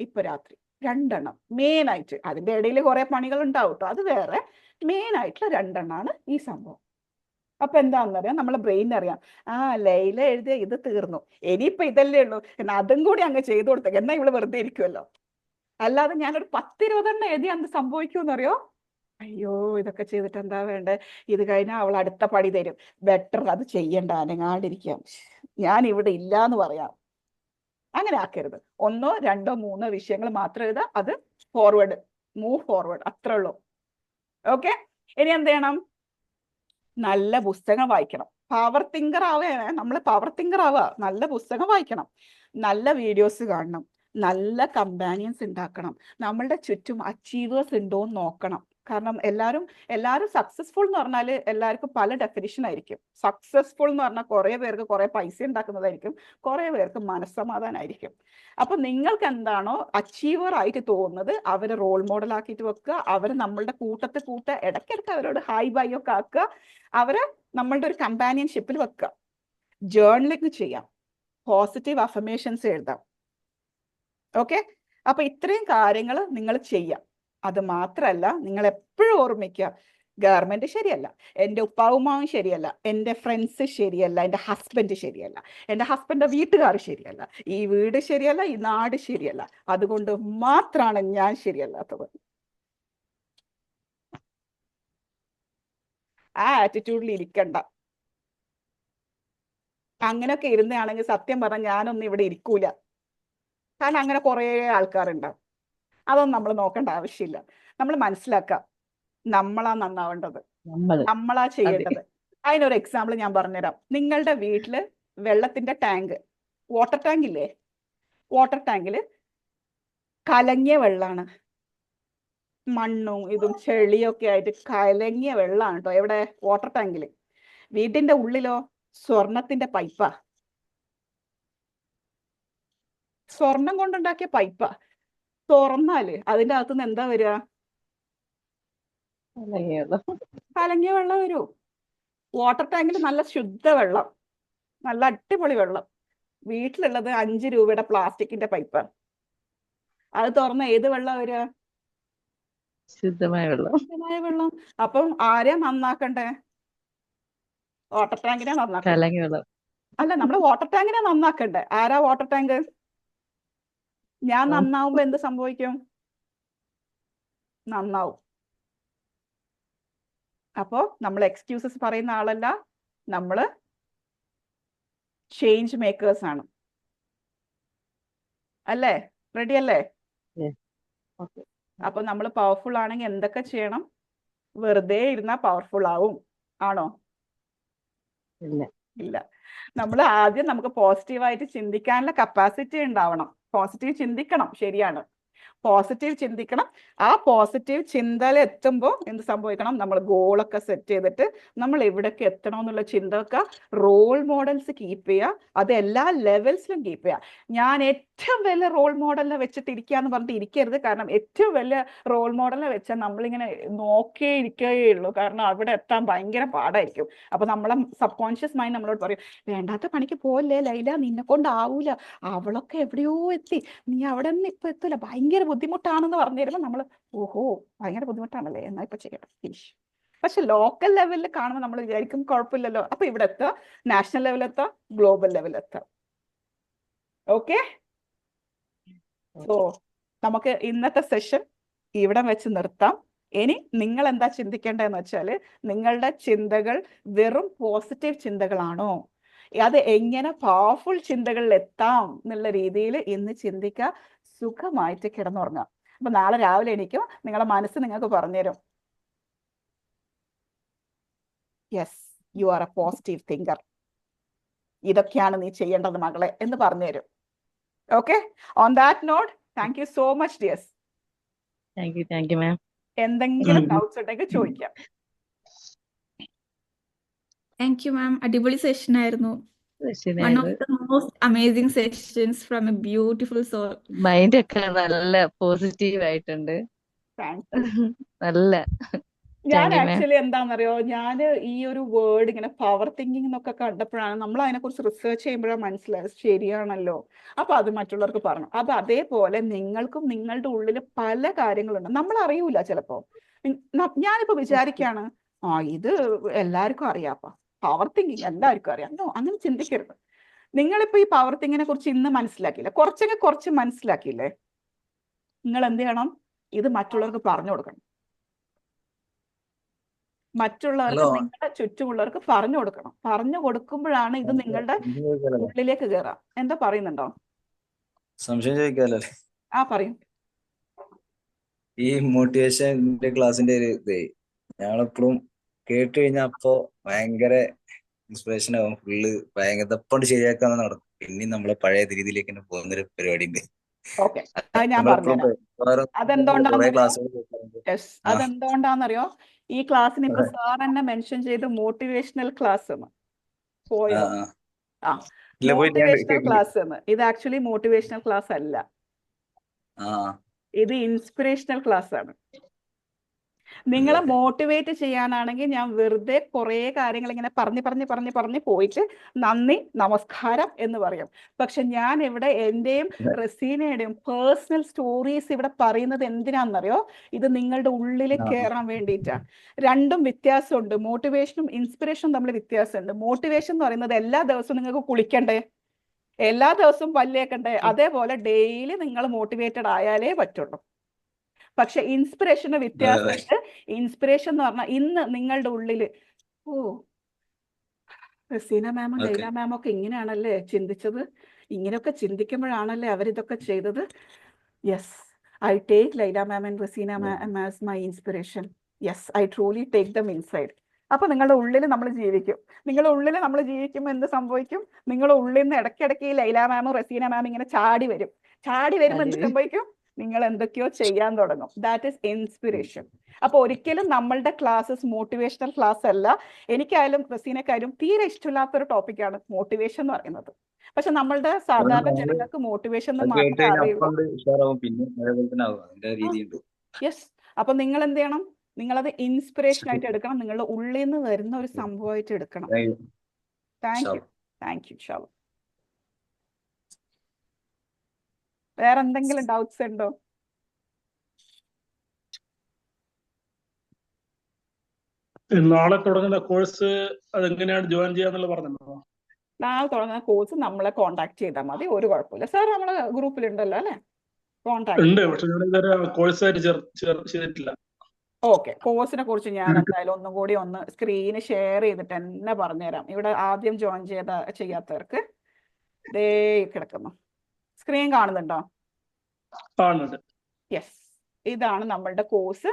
ഇപ്പൊ രാത്രി 2 എണ്ണം മെയിൻ ആയിട്ട്. അതിന്റെ ഇടയിൽ കുറെ പണികൾ ഉണ്ടാവും കേട്ടോ, അത് വേറെ. മെയിൻ ആയിട്ടുള്ള 2 എണ്ണമാണ് ഈ സംഭവം. അപ്പൊ എന്താണെന്നറിയാം, നമ്മളെ ബ്രെയിൻ അറിയാം, ലൈല എഴുതിയ ഇത് തീർന്നു, ഇനിയിപ്പൊ ഇതല്ലേ ഉള്ളൂ, എന്നാ അതും കൂടി അങ്ങ് ചെയ്തു കൊടുത്തേക്ക്, എന്നാ ഇവള് വെറുതെ ഇരിക്കുമല്ലോ. അല്ലാതെ ഞാനൊരു 10-20 എണ്ണം എഴുതി എന്ത് സംഭവിക്കുമെന്നറിയോ? അയ്യോ ഇതൊക്കെ ചെയ്തിട്ട് എന്താ വേണ്ടേ, ഇത് കഴിഞ്ഞാൽ അവൾ അടുത്ത പണി തരും, ബെറ്റർ അത് ചെയ്യണ്ട, അനങ്ങാണ്ടിരിക്കാം, ഞാൻ ഇവിടെ ഇല്ല എന്ന് പറയാം. അങ്ങനെ ആക്കരുത്. 1, 2, 3 വിഷയങ്ങൾ മാത്രം എഴുതുക, അത് ഫോർവേഡ്, മൂവ് ഫോർവേഡ്, അത്രേ ഉള്ളൂ. ഓക്കെ, ഇനി എന്ത് ചെയ്യണം? നല്ല പുസ്തകം വായിക്കണം. പവർ തിങ്കർ ആവേ, നമ്മൾ പവർ തിങ്കർ ആവുക, നല്ല പുസ്തകം വായിക്കണം, നല്ല വീഡിയോസ് കാണണം, നല്ല കമ്പാനിയൻസ് ഉണ്ടാക്കണം, നമ്മളുടെ ചുറ്റും അച്ചീവേഴ്സ് ഉണ്ടോ എന്ന് നോക്കണം. കാരണം എല്ലാവരും സക്സസ്ഫുൾ എന്ന് പറഞ്ഞാൽ എല്ലാവർക്കും പല ഡെഫിനിഷൻ ആയിരിക്കും. സക്സസ്ഫുൾ എന്ന് പറഞ്ഞാൽ കുറേ പേർക്ക് കുറേ പൈസ ഉണ്ടാക്കുന്നതായിരിക്കും, കുറേ പേർക്ക് മനസ്സമാധാനമായിരിക്കും. അപ്പൊ നിങ്ങൾക്ക് എന്താണോ അച്ചീവർ ആയിട്ട് തോന്നുന്നത് അവരെ റോൾ മോഡൽ ആക്കിയിട്ട് വെക്കുക, അവരെ നമ്മളുടെ കൂട്ടത്തിൽ ഇടയ്ക്കിടയ്ക്ക് അവരോട് ഹായ് ബൈ ഒക്കെ ആക്കുക, അവരെ നമ്മളുടെ ഒരു കമ്പാനിയൻഷിപ്പിൽ വെക്കുക. ജേർണലിംഗ് ചെയ്യാം, പോസിറ്റീവ് അഫർമേഷൻസ് എഴുതാം. ഓക്കെ, അപ്പൊ ഇത്രയും കാര്യങ്ങൾ നിങ്ങൾ ചെയ്യാം. അത് മാത്രമല്ല, നിങ്ങൾ എപ്പോഴും ഓർമ്മിക്കുക, ഗവൺമെന്റ് ശരിയല്ല, എൻ്റെ ഉപ്പാവുമാവും ശരിയല്ല, എൻ്റെ ഫ്രണ്ട്സ് ശരിയല്ല, എൻ്റെ ഹസ്ബൻഡ് ശരിയല്ല, എൻ്റെ ഹസ്ബൻഡിന്റെ വീട്ടുകാർ ശരിയല്ല, ഈ വീട് ശരിയല്ല, ഈ നാട് ശരിയല്ല, അതുകൊണ്ട് മാത്രമാണ് ഞാൻ ശരിയല്ലാത്തത്. ആ ആറ്റിറ്റ്യൂഡിൽ ഇരിക്കണ്ട. അങ്ങനെയൊക്കെ ഇരുന്നാണെങ്കിൽ സത്യം പറഞ്ഞാൽ ഞാനൊന്നും ഇവിടെ ഇരിക്കൂല. കാരണം അങ്ങനെ കുറേ ആൾക്കാരുണ്ടാവും. അതൊന്നും നമ്മൾ നോക്കേണ്ട ആവശ്യമില്ല. നമ്മൾ മനസ്സിലാക്കുക, നമ്മളാ നന്നാവേണ്ടത്, നമ്മളാ ചെയ്യേണ്ടത്. അതിനൊരു എക്സാമ്പിൾ ഞാൻ പറഞ്ഞുതരാം. നിങ്ങളുടെ വീട്ടില് വെള്ളത്തിന്റെ ടാങ്ക്, വാട്ടർ ടാങ്ക് ഇല്ലേ, വാട്ടർ ടാങ്കില് കലങ്ങിയ വെള്ളമാണ്, മണ്ണും ഇതും ചെളിയൊക്കെ ആയിട്ട് കലങ്ങിയ വെള്ളമാണ് കേട്ടോ. എവിടെ? വാട്ടർ ടാങ്കില്. വീടിന്റെ ഉള്ളിലോ സ്വർണത്തിന്റെ പൈപ്പാ, സ്വർണം കൊണ്ടുണ്ടാക്കിയ പൈപ്പാ. തുറന്നാല് അതിന്റെ അകത്തുനിന്ന് എന്താ വരിക? കലങ്ങിയ വെള്ളം വരൂ. വാട്ടർ ടാങ്കിൽ നല്ല ശുദ്ധ വെള്ളം, നല്ല അടിപൊളി വെള്ളം. വീട്ടിലുള്ളത് 5 രൂപയുടെ പ്ലാസ്റ്റിക്കിന്റെ പൈപ്പാണ്. അത് തുറന്ന ഏത് വെള്ളം വരിക? ശുദ്ധമായ വെള്ളം. ശുദ്ധമായ വെള്ളം. അപ്പം ആരെയാ നന്നാക്കണ്ടേ? വാട്ടർ ടാങ്കിനെ നന്നാക്കണ്ടേ? കലങ്ങിയ വെള്ളം. അല്ല, നമ്മള് വാട്ടർ ടാങ്കിനെ നന്നാക്കണ്ടേ? ആരാ വാട്ടർ ടാങ്ക്? ഞാൻ നന്നാവുമ്പോ എന്ത് സംഭവിക്കും? നന്നാവും. അപ്പോ നമ്മൾ എക്സ്ക്യൂസസ് പറയുന്ന ആളല്ല, നമ്മള് ചേഞ്ച് മേക്കേഴ്സ് ആണ്. അല്ലേ? റെഡി അല്ലേ? ഓക്കെ. അപ്പൊ നമ്മൾ പവർഫുൾ ആണെങ്കിൽ എന്തൊക്കെ ചെയ്യണം? വെറുതെ ഇരുന്നാൽ പവർഫുൾ ആവും ആണോ? ഇല്ല. ഇല്ല. നമ്മൾ ആദ്യം നമുക്ക് പോസിറ്റീവായിട്ട് ചിന്തിക്കാനുള്ള കപ്പാസിറ്റി ഉണ്ടാവണം. പോസിറ്റീവ് ചിന്തിക്കണം, ശരിയാണ്. പോസിറ്റീവ് ചിന്തിക്കണം. ആ പോസിറ്റീവ് ചിന്തയിൽ എത്തുമ്പോൾ എന്ത് സംഭവിക്കണം? നമ്മൾ ഗോളൊക്കെ സെറ്റ് ചെയ്തിട്ട് നമ്മൾ എവിടേക്ക് എത്തണം എന്നുള്ള ചിന്ത വെക്കുക. റോൾ മോഡൽസ് കീപ്പ് ചെയ്യുക. അത് എല്ലാ ലെവൽസിലും കീപ്പ് ചെയ്യുക. ഞാൻ ഏറ്റവും വലിയ റോൾ മോഡലിനെ വെച്ചിട്ട് ഇരിക്കുക എന്ന് പറഞ്ഞിട്ട് ഇരിക്കരുത്. കാരണം ഏറ്റവും വലിയ റോൾ മോഡലിനെ വെച്ചാൽ നമ്മളിങ്ങനെ നോക്കിയേ ഇരിക്കുകയുള്ളൂ. കാരണം അവിടെ എത്താൻ ഭയങ്കര പാടായിരിക്കും. അപ്പൊ നമ്മളെ സബ് കോൺഷ്യസ് മൈൻഡ് നമ്മളോട് പറയും, വേണ്ടാത്ത പണിക്ക് പോകല്ലേ ലൈല, നിന്നെ കൊണ്ടാവൂല, അവളൊക്കെ എവിടെയോ എത്തി, നീ അവിടെ നിന്ന് ഇപ്പൊ എത്തൂല, ഭയങ്കര ബുദ്ധിമുട്ടാണെന്ന് പറഞ്ഞു തരുമ്പോൾ നമ്മൾ, ഓഹോ ഭയങ്കര ബുദ്ധിമുട്ടാണല്ലേ, എന്നാ ഇപ്പൊ ചെയ്യട്ടെ, ഫിനിഷ്. പക്ഷെ ലോക്കൽ ലെവലിൽ കാണുമ്പോൾ നമ്മൾ വിചാരിക്കും കുഴപ്പമില്ലല്ലോ. അപ്പൊ ഇവിടെ എത്തുക, നാഷണൽ ലെവലിൽ എത്തുക, ഗ്ലോബൽ ലെവലിൽ എത്തുക. ഓക്കെ. സോ നമുക്ക് ഇന്നത്തെ സെഷൻ ഇവിടെ വെച്ച് നിർത്താം. ഇനി നിങ്ങൾ എന്താ ചിന്തിക്കേണ്ടതെന്ന് വെച്ചാൽ, നിങ്ങളുടെ ചിന്തകൾ വെറും പോസിറ്റീവ് ചിന്തകളാണോ, അത് എങ്ങനെ പവർഫുൾ ചിന്തകളിൽ എത്താം എന്നുള്ള രീതിയിൽ ഇന്ന് ചിന്തിക്കുക. സുഖമായിട്ട് കിടന്നുറങ്ങാം. അപ്പൊ നാളെ രാവിലെ എണീക്കും, നിങ്ങളുടെ മനസ്സ് നിങ്ങൾക്ക് പറഞ്ഞുതരും, yes you are a positive thinker, ഇതൊക്കെയാണ് നീ ചെയ്യേണ്ടത് മകളെ എന്ന് പറഞ്ഞുതരും. Okay. On that note, thank you so much dears. Thank you ma'am. എന്തെങ്കിലും ഡൗട്ട്സ് ഉണ്ടെങ്കിൽ ചോദിക്കാം. Thank you ma'am. അടിപൊളി സെഷൻ ആയിരുന്നു. One of the most amazing sessions from a beautiful soul. Mind ഒക്കെ നല്ല പോസിറ്റീവ് ആയിട്ടുണ്ട്. നല്ല ഞാൻ ആക്ച്വലി എന്താണെന്നറിയോ, ഞാൻ ഈ ഒരു വേർഡ് ഇങ്ങനെ പവർ തിങ്കിങ് എന്നൊക്കെ കണ്ടപ്പോഴാണ്, നമ്മൾ അതിനെക്കുറിച്ച് റിസർച്ച് ചെയ്യുമ്പോഴാണ് മനസ്സിലായത് ശരിയാണല്ലോ. അപ്പൊ അത് മറ്റുള്ളവർക്ക് പറഞ്ഞു. അപ്പൊ അതേപോലെ നിങ്ങൾക്കും നിങ്ങളുടെ ഉള്ളിൽ പല കാര്യങ്ങളുണ്ട്, നമ്മൾ അറിയൂല ചിലപ്പോ. ഞാനിപ്പോ വിചാരിക്കാണ്, ഇത് എല്ലാവർക്കും അറിയാപ്പാ, പവർ തിങ്കിങ് എല്ലാവർക്കും അറിയാം. അങ്ങനെ ചിന്തിക്കരുത്. നിങ്ങളിപ്പോ ഈ പവർ തിങ്കിങ്ങിനെ കുറിച്ച് ഇന്ന് മനസ്സിലാക്കിയില്ലേ, കുറച്ച് മനസ്സിലാക്കിയില്ലേ, നിങ്ങൾ എന്ത് ചെയ്യണം? ഇത് മറ്റുള്ളവർക്ക് പറഞ്ഞു കൊടുക്കണം. മറ്റുള്ളവർക്ക്, നിങ്ങളുടെ ചുറ്റുമുള്ളവർക്ക് പറഞ്ഞു കൊടുക്കണം. പറഞ്ഞു കൊടുക്കുമ്പോഴാണ് ഇത് നിങ്ങളുടെ ഉള്ളിലേക്ക് കയറാം. എന്താ പറയുന്നുണ്ടോ? സംശയം ചോദിക്കാലോ? പറയും. ഈ മോട്ടിവേഷന്റെ ക്ലാസ്സിന്റെ ഒരു ഇതേ ഞങ്ങളെപ്പോഴും കേട്ട് കഴിഞ്ഞാൽ അപ്പൊ ഭയങ്കര ഇൻസ്പിറേഷൻ ആവും. ഫുള്ള് ഭയങ്കര തപ്പോണ്ട് ശരിയാക്കാന്ന് നടക്കും. പിന്നെയും നമ്മളെ പഴയ രീതിയിലേക്ക് തന്നെ പോകുന്നൊരു പരിപാടി ഉണ്ട്. ഓക്കെ, അത് ഞാൻ പറഞ്ഞുതരാം. അതെന്തുകൊണ്ടാന്നറിയോ? ഈ ക്ലാസ്സിന് ഇപ്പൊ സാർ തന്നെ മെൻഷൻ ചെയ്ത് മോട്ടിവേഷണൽ ക്ലാസ് എന്ന് പോയോ? മോട്ടിവേഷണൽ ക്ലാസ് എന്ന്. ഇത് ആക്ച്വലി മോട്ടിവേഷണൽ ക്ലാസ് അല്ല, ഇത് ഇൻസ്പിറേഷണൽ ക്ലാസ് ആണ്. നിങ്ങളെ മോട്ടിവേറ്റ് ചെയ്യാനാണെങ്കിൽ ഞാൻ വെറുതെ കുറേ കാര്യങ്ങൾ ഇങ്ങനെ പറഞ്ഞ് പോയിട്ട് നന്ദി നമസ്കാരം എന്ന് പറയും. പക്ഷെ ഞാൻ ഇവിടെ എന്റെയും റസീനയുടെയും പേഴ്സണൽ സ്റ്റോറീസ് ഇവിടെ പറയുന്നത് എന്തിനാണെന്നറിയോ? ഇത് നിങ്ങളുടെ ഉള്ളിൽ കയറാൻ വേണ്ടിയിട്ടാണ്. രണ്ടും വ്യത്യാസമുണ്ട്. മോട്ടിവേഷനും ഇൻസ്പിറേഷനും തമ്മിൽ വ്യത്യാസമുണ്ട്. മോട്ടിവേഷൻ എന്ന് പറയുന്നത് എല്ലാ ദിവസവും നിങ്ങൾക്ക് കുളിക്കണ്ടേ, എല്ലാ ദിവസവും പല്ലേക്കണ്ടേ, അതേപോലെ ഡെയിലി നിങ്ങൾ മോട്ടിവേറ്റഡ് ആയാലേ പറ്റുള്ളൂ. പക്ഷെ ഇൻസ്പിറേഷന് വ്യത്യാസമുണ്ട്. ഇൻസ്പിറേഷൻ എന്ന് പറഞ്ഞാൽ ഇന്ന് നിങ്ങളുടെ ഉള്ളിൽ ഓ റസീന മാമും ഓക്കെ ലൈല മാമും ഒക്കെ ഇങ്ങനെയാണല്ലേ ചിന്തിച്ചത്, ഇങ്ങനെയൊക്കെ ചിന്തിക്കുമ്പോഴാണല്ലേ അവരിതൊക്കെ ചെയ്തത്. Yes, I take Laila ma'am and Raseena ma'am as my inspiration. Yes, I truly take them inside. അപ്പൊ നിങ്ങളുടെ ഉള്ളിൽ നമ്മൾ ജീവിക്കും. നിങ്ങളുടെ ഉള്ളിൽ നമ്മൾ ജീവിക്കുമ്പോൾ എന്ത് സംഭവിക്കും? നിങ്ങളുടെ ഉള്ളിൽ നിന്ന് ഇടയ്ക്കിടയ്ക്ക് ഈ ലൈല മാമും റസീന മാമും ഇങ്ങനെ ചാടി വരുമ്പോൾ എന്ത് സംഭവിക്കും? നിങ്ങൾ എന്തൊക്കെയോ ചെയ്യാൻ തുടങ്ങും. That is inspiration. അപ്പൊ ഒരിക്കലും നമ്മളുടെ ക്ലാസ്സസ് മോട്ടിവേഷണൽ ക്ലാസ് അല്ല. എനിക്കായാലും റസീനക്കായാലും തീരെ ഇഷ്ടമില്ലാത്തൊരു ടോപ്പിക്കാണ് മോട്ടിവേഷൻ എന്ന് പറയുന്നത്. പക്ഷെ നമ്മളുടെ സാധാരണ ജനങ്ങൾക്ക് മോട്ടിവേഷൻ എന്ന് കേട്ട് മാത്രമേ കഴിഞ്ഞാൽ അറിയുള്ളൂ. അപ്പണ്ട് ഉഷാറാവും, പിന്നെ അതേപോലെ തന്നെ ആവും. അതിന്റെ രീതിയുണ്ട്. യെസ്, അപ്പൊ നിങ്ങൾ എന്ത് ചെയ്യണം? നിങ്ങളത് ഇൻസ്പിറേഷൻ ആയിട്ട് എടുക്കണം. നിങ്ങളുടെ ഉള്ളിൽ നിന്ന് വരുന്ന ഒരു സംഭവമായിട്ട് എടുക്കണം. Thank you Shab. വേറെ എന്തെങ്കിലും ഡൗട്ട്സ് ഉണ്ടോ? നാളെ തുടങ്ങുന്ന കോഴ്സ് അതെങ്ങനെയാണ് ജോയിൻ ചെയ്യാന്നുള്ള പറഞ്ഞല്ലോ. നാളെ തുടങ്ങുന്ന കോഴ്സ് നമ്മളെ കോൺടാക്ട് ചെയ്താൽ മതി, ഒരു കുഴപ്പമില്ല. സാർ നമ്മളെ ഗ്രൂപ്പിലുണ്ടല്ലോ അല്ലെ? കോൺടാക്ട് ഉണ്ട്, പക്ഷെ ഞാൻ ഇതുവരെ കോഴ്സായിട്ട് ചെയ്തിട്ടില്ല. ഓക്കെ, കോഴ്സിനെ കുറിച്ച് ഞാൻ എന്തായാലും ഒന്നും കൂടി ഒന്ന് സ്ക്രീന് ഷെയർ ചെയ്തിട്ട് തന്നെ പറഞ്ഞുതരാം. ഇവിടെ ആദ്യം ജോയിൻ ചെയ്യാത്തവർക്ക് ദേ കിടക്കുന്നു. സ്ക്രീൻ കാണുന്നുണ്ടോ? കാണുന്നുണ്ട്. യെസ്, ഇതാണ് നമ്മളുടെ course,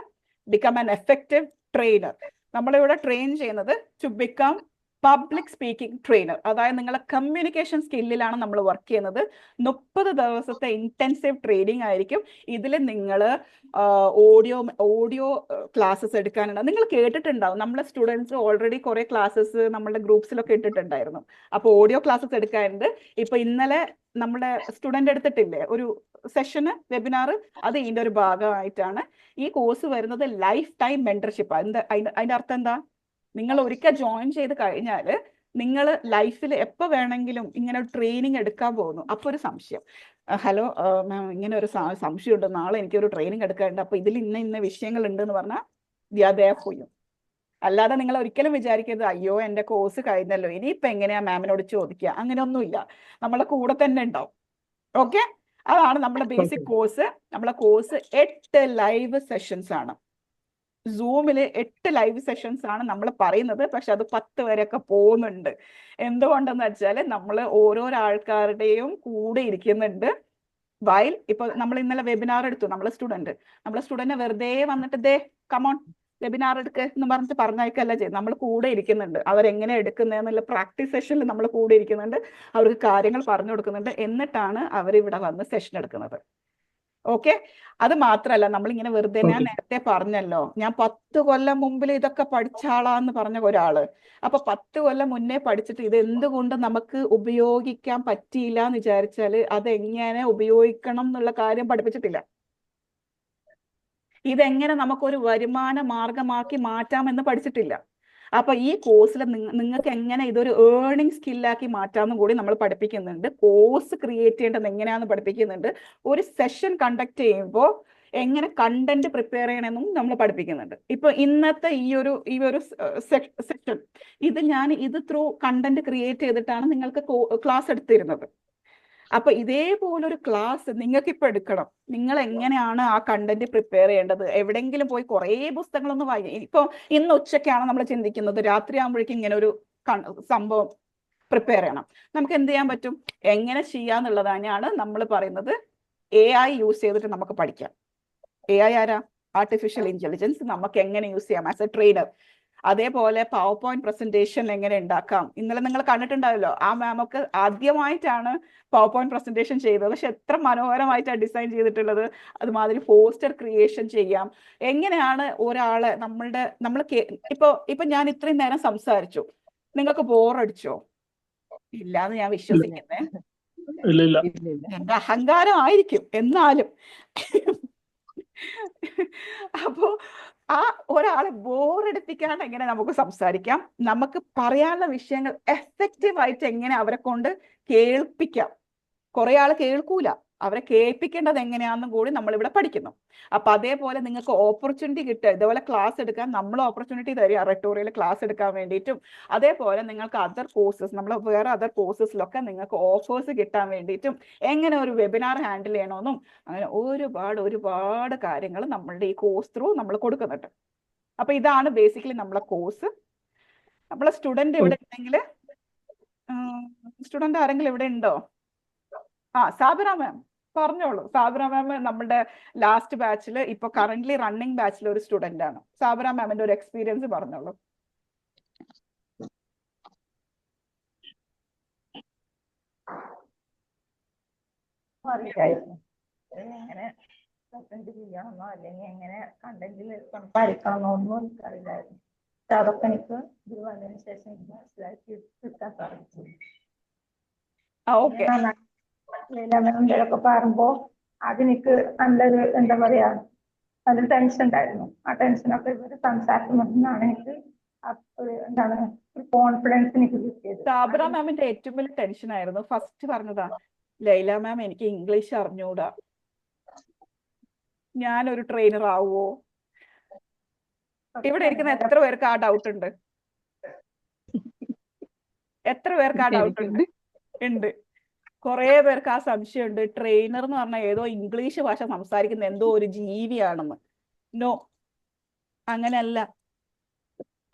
become an effective trainer. നമ്മളിവിടെ ട്രെയിൻ ചെയ്യുന്നത് to become public speaking trainer. അതായത് നിങ്ങളെ കമ്മ്യൂണിക്കേഷൻ സ്കില്ലിലാണ് നമ്മൾ വർക്ക് ചെയ്യുന്നത്. 30 ദിവസത്തെ ഇന്റൻസീവ് ട്രെയിനിങ് ആയിരിക്കും. ഇതിൽ നിങ്ങൾ ഓഡിയോ ക്ലാസ്സസ് എടുക്കാനുണ്ട്. നിങ്ങൾ കേട്ടിട്ടുണ്ടാവും, നമ്മളെ സ്റ്റുഡൻസ് ഓൾറെഡി കുറെ ക്ലാസ്സസ് നമ്മളുടെ ഗ്രൂപ്പ്സിലൊക്കെ ഇട്ടിട്ടുണ്ടായിരുന്നു. അപ്പോൾ ഓഡിയോ ക്ലാസ്സസ് എടുക്കാനുണ്ട്. ഇപ്പൊ ഇന്നലെ നമ്മുടെ സ്റ്റുഡന്റ് എടുത്തിട്ടില്ലേ ഒരു സെഷന്, വെബിനാർ, അത് ഇതിന്റെ ഒരു ഭാഗമായിട്ടാണ്. ഈ കോഴ്സ് വരുന്നത് ലൈഫ് ടൈം മെന്റർഷിപ്പ്. അതിന്റെ അർത്ഥം എന്താ? നിങ്ങൾ ഒരിക്കൽ ജോയിൻ ചെയ്ത് കഴിഞ്ഞാൽ നിങ്ങൾ ലൈഫിൽ എപ്പോൾ വേണമെങ്കിലും ഇങ്ങനെ ഒരു ട്രെയിനിങ് എടുക്കാൻ പോകുന്നു. അപ്പോൾ ഒരു സംശയം, ഹലോ മാം ഇങ്ങനെ ഒരു സംശയമുണ്ട്, നാളെ എനിക്കൊരു ട്രെയിനിങ് എടുക്കാനുണ്ട്, അപ്പോൾ ഇതിൽ ഇന്ന വിഷയങ്ങൾ ഉണ്ട് എന്ന് പറഞ്ഞാൽ പോയും. അല്ലാതെ നിങ്ങൾ ഒരിക്കലും വിചാരിക്കരുത് അയ്യോ എൻ്റെ കോഴ്സ് കഴിഞ്ഞല്ലോ ഇനിയിപ്പോൾ എങ്ങനെയാ മാമിനോട് ചോദിക്കുക, അങ്ങനെയൊന്നുമില്ല. നമ്മളെ കൂടെ തന്നെ ഉണ്ടാവും. ഓക്കെ, അതാണ് നമ്മുടെ ബേസിക് കോഴ്സ്. നമ്മളെ കോഴ്സ് 8 ലൈവ് സെഷൻസ് ആണ്. സൂമിൽ 8 ലൈവ് സെഷൻസ് ആണ് നമ്മൾ പറയുന്നത്. പക്ഷെ അത് 10 വരെയൊക്കെ പോകുന്നുണ്ട്. എന്തുകൊണ്ടെന്ന് വെച്ചാൽ നമ്മൾ ഓരോരോ ആൾക്കാരുടെയും കൂടെ ഇരിക്കുന്നുണ്ട്. വൈൽ ഇപ്പൊ നമ്മൾ ഇന്നലെ വെബിനാർ എടുത്തു. നമ്മളെ സ്റ്റുഡന്റ് വെറുതെ വന്നിട്ട് ദേ കമോൺ വെബിനാർ എടുക്കുക എന്ന് പറഞ്ഞിട്ട് പറഞ്ഞയക്കല്ല ചെയ്ത്, നമ്മൾ കൂടെ ഇരിക്കുന്നുണ്ട്. അവരെങ്ങനെ എടുക്കുന്നതെന്നുള്ള പ്രാക്ടീസ് സെഷനിൽ നമ്മൾ കൂടെ ഇരിക്കുന്നുണ്ട്. അവർക്ക് കാര്യങ്ങൾ പറഞ്ഞു കൊടുക്കുന്നുണ്ട്. എന്നിട്ടാണ് അവരിവിടെ വന്ന് സെഷൻ എടുക്കുന്നത്. ഓക്കെ, അത് മാത്രല്ല നമ്മളിങ്ങനെ വെറുതെ, ഞാൻ നേരത്തെ പറഞ്ഞല്ലോ, ഞാൻ 10 കൊല്ലം മുമ്പിൽ ഇതൊക്കെ പഠിച്ച ആളാന്ന് പറഞ്ഞ ഒരാള്. അപ്പൊ 10 കൊല്ലം മുന്നേ പഠിച്ചിട്ട് ഇത് എന്തുകൊണ്ട് നമുക്ക് ഉപയോഗിക്കാൻ പറ്റിയില്ല എന്ന് വിചാരിച്ചാല് അതെങ്ങനെ ഉപയോഗിക്കണം എന്നുള്ള കാര്യം പഠിപ്പിച്ചിട്ടില്ല. ഇതെങ്ങനെ നമുക്കൊരു വരുമാന മാർഗമാക്കി മാറ്റാമെന്ന് പഠിച്ചിട്ടില്ല. അപ്പൊ ഈ കോഴ്സിൽ നിങ്ങൾക്ക് എങ്ങനെ ഇതൊരു ഏർണിംഗ് സ്കില്ലാക്കി മാറ്റാമെന്നും കൂടി നമ്മൾ പഠിപ്പിക്കുന്നുണ്ട്. കോഴ്സ് ക്രിയേറ്റ് ചെയ്യേണ്ടത് എങ്ങനെയാണെന്ന് പഠിപ്പിക്കുന്നുണ്ട്. ഒരു സെഷൻ കണ്ടക്ട് ചെയ്യുമ്പോൾ എങ്ങനെ കണ്ടന്റ് പ്രിപ്പയർ ചെയ്യണമെന്നും നമ്മൾ പഠിപ്പിക്കുന്നുണ്ട്. ഇപ്പൊ ഇന്നത്തെ ഈ ഒരു സെഷൻ ഇത് ത്രൂ കണ്ടന്റ് ക്രിയേറ്റ് ചെയ്തിട്ടാണ് നിങ്ങൾക്ക് ക്ലാസ് എടുത്തിരുന്നത്. അപ്പൊ ഇതേപോലൊരു ക്ലാസ് നിങ്ങൾക്ക് ഇപ്പൊ എടുക്കണം. നിങ്ങൾ എങ്ങനെയാണ് ആ കണ്ടന്റ് പ്രിപ്പയർ ചെയ്യേണ്ടത്? എവിടെയെങ്കിലും പോയി കുറേ പുസ്തകങ്ങളൊന്നും വായിക്കും. ഇപ്പൊ ഇന്ന് ഉച്ചയ്ക്കാണ് നമ്മൾ ചിന്തിക്കുന്നത്, രാത്രി ആകുമ്പോഴേക്കും ഇങ്ങനെ ഒരു സംഭവം പ്രിപ്പയർ ചെയ്യണം. നമുക്ക് എന്ത് ചെയ്യാൻ പറ്റും? എങ്ങനെ ചെയ്യാന്നുള്ളതാണ് നമ്മൾ പറയുന്നത്. AI യൂസ് ചെയ്തിട്ട് നമുക്ക് പഠിക്കാം. AI ആരാ? Artificial intelligence. നമുക്ക് എങ്ങനെ യൂസ് ചെയ്യാം ആസ് എ ട്രെയിനർ. അതേപോലെ പവർ പോയിന്റ് പ്രസന്റേഷൻ എങ്ങനെ ഉണ്ടാക്കാം. ഇന്നലെ നിങ്ങൾ കണ്ടിട്ടുണ്ടാവല്ലോ, ആ മാമൊക്കെ ആദ്യമായിട്ടാണ് പവർ പോയിന്റ് പ്രസന്റേഷൻ ചെയ്തത്. പക്ഷെ എത്ര മനോഹരമായിട്ടാണ് ഡിസൈൻ ചെയ്തിട്ടുള്ളത്. അതുമാതിരി പോസ്റ്റർ ക്രിയേഷൻ ചെയ്യാം. എങ്ങനെയാണ് ഒരാളെ നമ്മൾ ഇപ്പൊ ഞാൻ ഇത്രയും നേരം സംസാരിച്ചു, നിങ്ങൾക്ക് ബോറടിച്ചോ? ഇല്ലാന്ന് ഞാൻ വിശ്വസിക്കുന്നേ. ഇല്ല. എന്റെ അഹങ്കാരം ആയിരിക്കും എന്നാലും. അപ്പോ ആ ഒരാളെ ബോറടിപ്പിക്കാണ്ട് എങ്ങനെ നമുക്ക് സംസാരിക്കാം, നമുക്ക് പറയാനുള്ള വിഷയങ്ങൾ എഫക്റ്റീവ് ആയിട്ട് എങ്ങനെ അവരെ കൊണ്ട് കേൾപ്പിക്കാം. കുറെ ആൾ കേൾക്കൂല, അവരെ കേൾപ്പിക്കേണ്ടത് എങ്ങനെയാണെന്നും കൂടി നമ്മളിവിടെ പഠിക്കുന്നു. അപ്പൊ അതേപോലെ നിങ്ങൾക്ക് ഓപ്പർച്യൂണിറ്റി കിട്ടുക, ഇതേപോലെ ക്ലാസ് എടുക്കാൻ നമ്മൾ ഓപ്പർച്യൂണിറ്റി തരിക റെട്ടോറിയൽ ക്ലാസ് എടുക്കാൻ വേണ്ടിയിട്ടും, അതേപോലെ നിങ്ങൾക്ക് അതർ കോഴ്സസ്, നമ്മൾ വേറെ അതർ കോഴ്സസിലൊക്കെ നിങ്ങൾക്ക് ഓഫേഴ്സ് കിട്ടാൻ വേണ്ടിയിട്ടും, എങ്ങനെ ഒരു വെബിനാർ ഹാൻഡിൽ ചെയ്യണമെന്നും, അങ്ങനെ ഒരുപാട് കാര്യങ്ങൾ നമ്മളുടെ ഈ കോഴ്സ് ത്രൂ നമ്മൾ കൊടുക്കുന്നുണ്ട്. അപ്പൊ ഇതാണ് ബേസിക്കലി നമ്മളെ കോഴ്സ്. നമ്മളെ സ്റ്റുഡന്റ് ഇവിടെ ഉണ്ടെങ്കിൽ, സ്റ്റുഡന്റ് ആരെങ്കിലും ഇവിടെ ഉണ്ടോ? സാബിറ മാം പറഞ്ഞോളൂ. സാബിറ മാം നമ്മുടെ ലാസ്റ്റ് ബാച്ചിൽ, ഇപ്പൊ കറന്റ്ലി റണ്ണിങ് ബാച്ചിൽ ഒരു സ്റ്റുഡന്റ് ആണ്. സാബിറ മാമിന്റെ ഒരു എക്സ്പീരിയൻസ് പറഞ്ഞോളൂ. അറിയില്ലായിരുന്നു എങ്ങനെ പ്രസന്റ് ചെയ്യണമെന്നോ അല്ലെങ്കിൽ എങ്ങനെ കണ്ടന്റിൽ സംസാരിക്കണമെന്നോ ഒന്നും എനിക്കറിയില്ലായിരുന്നു. പക്ഷെ അതൊക്കെ എനിക്ക് ഇത് വന്നതിന് ശേഷം മനസ്സിലാക്കി എടുക്കാൻ സാധിച്ചു. ഓക്കെ, എന്തെങ്കിലുമൊക്കെ പറയുമ്പോ അതെനിക്ക് നല്ലൊരു എന്താ പറയാ, നല്ലൊരു ടെൻഷൻ ഉണ്ടായിരുന്നു. ആ ടെൻഷനൊക്കെ ഇവര് സംസാരിക്കുന്നതാണ് എനിക്ക് എന്താണ് ഒരു കോൺഫിഡൻസ് എനിക്ക് കിട്ടിയത്. സാബിറ മാമിന്റെ ഏറ്റവും വലിയ ടെൻഷൻ ആയിരുന്നു ഫസ്റ്റ് പറഞ്ഞതാ, ലൈല മാം എനിക്ക് ഇംഗ്ലീഷ് അറിഞ്ഞൂടാ, ഞാനൊരു ട്രെയിനർ ആവുമോ? ഇവിടെ ഇരിക്കുന്ന എത്ര പേർക്ക് ആ ഡൗട്ട് ഉണ്ട്? എത്ര പേർക്ക് ആ ഡൗട്ട് ഉണ്ട്? കുറെ പേർക്ക് ആ സംശയമുണ്ട്. ട്രെയിനർ എന്ന് പറഞ്ഞാൽ ഏതോ ഇംഗ്ലീഷ് ഭാഷ സംസാരിക്കുന്ന എന്തോ ഒരു ജീവിയാണെന്ന്. നോ, അങ്ങനെയല്ല.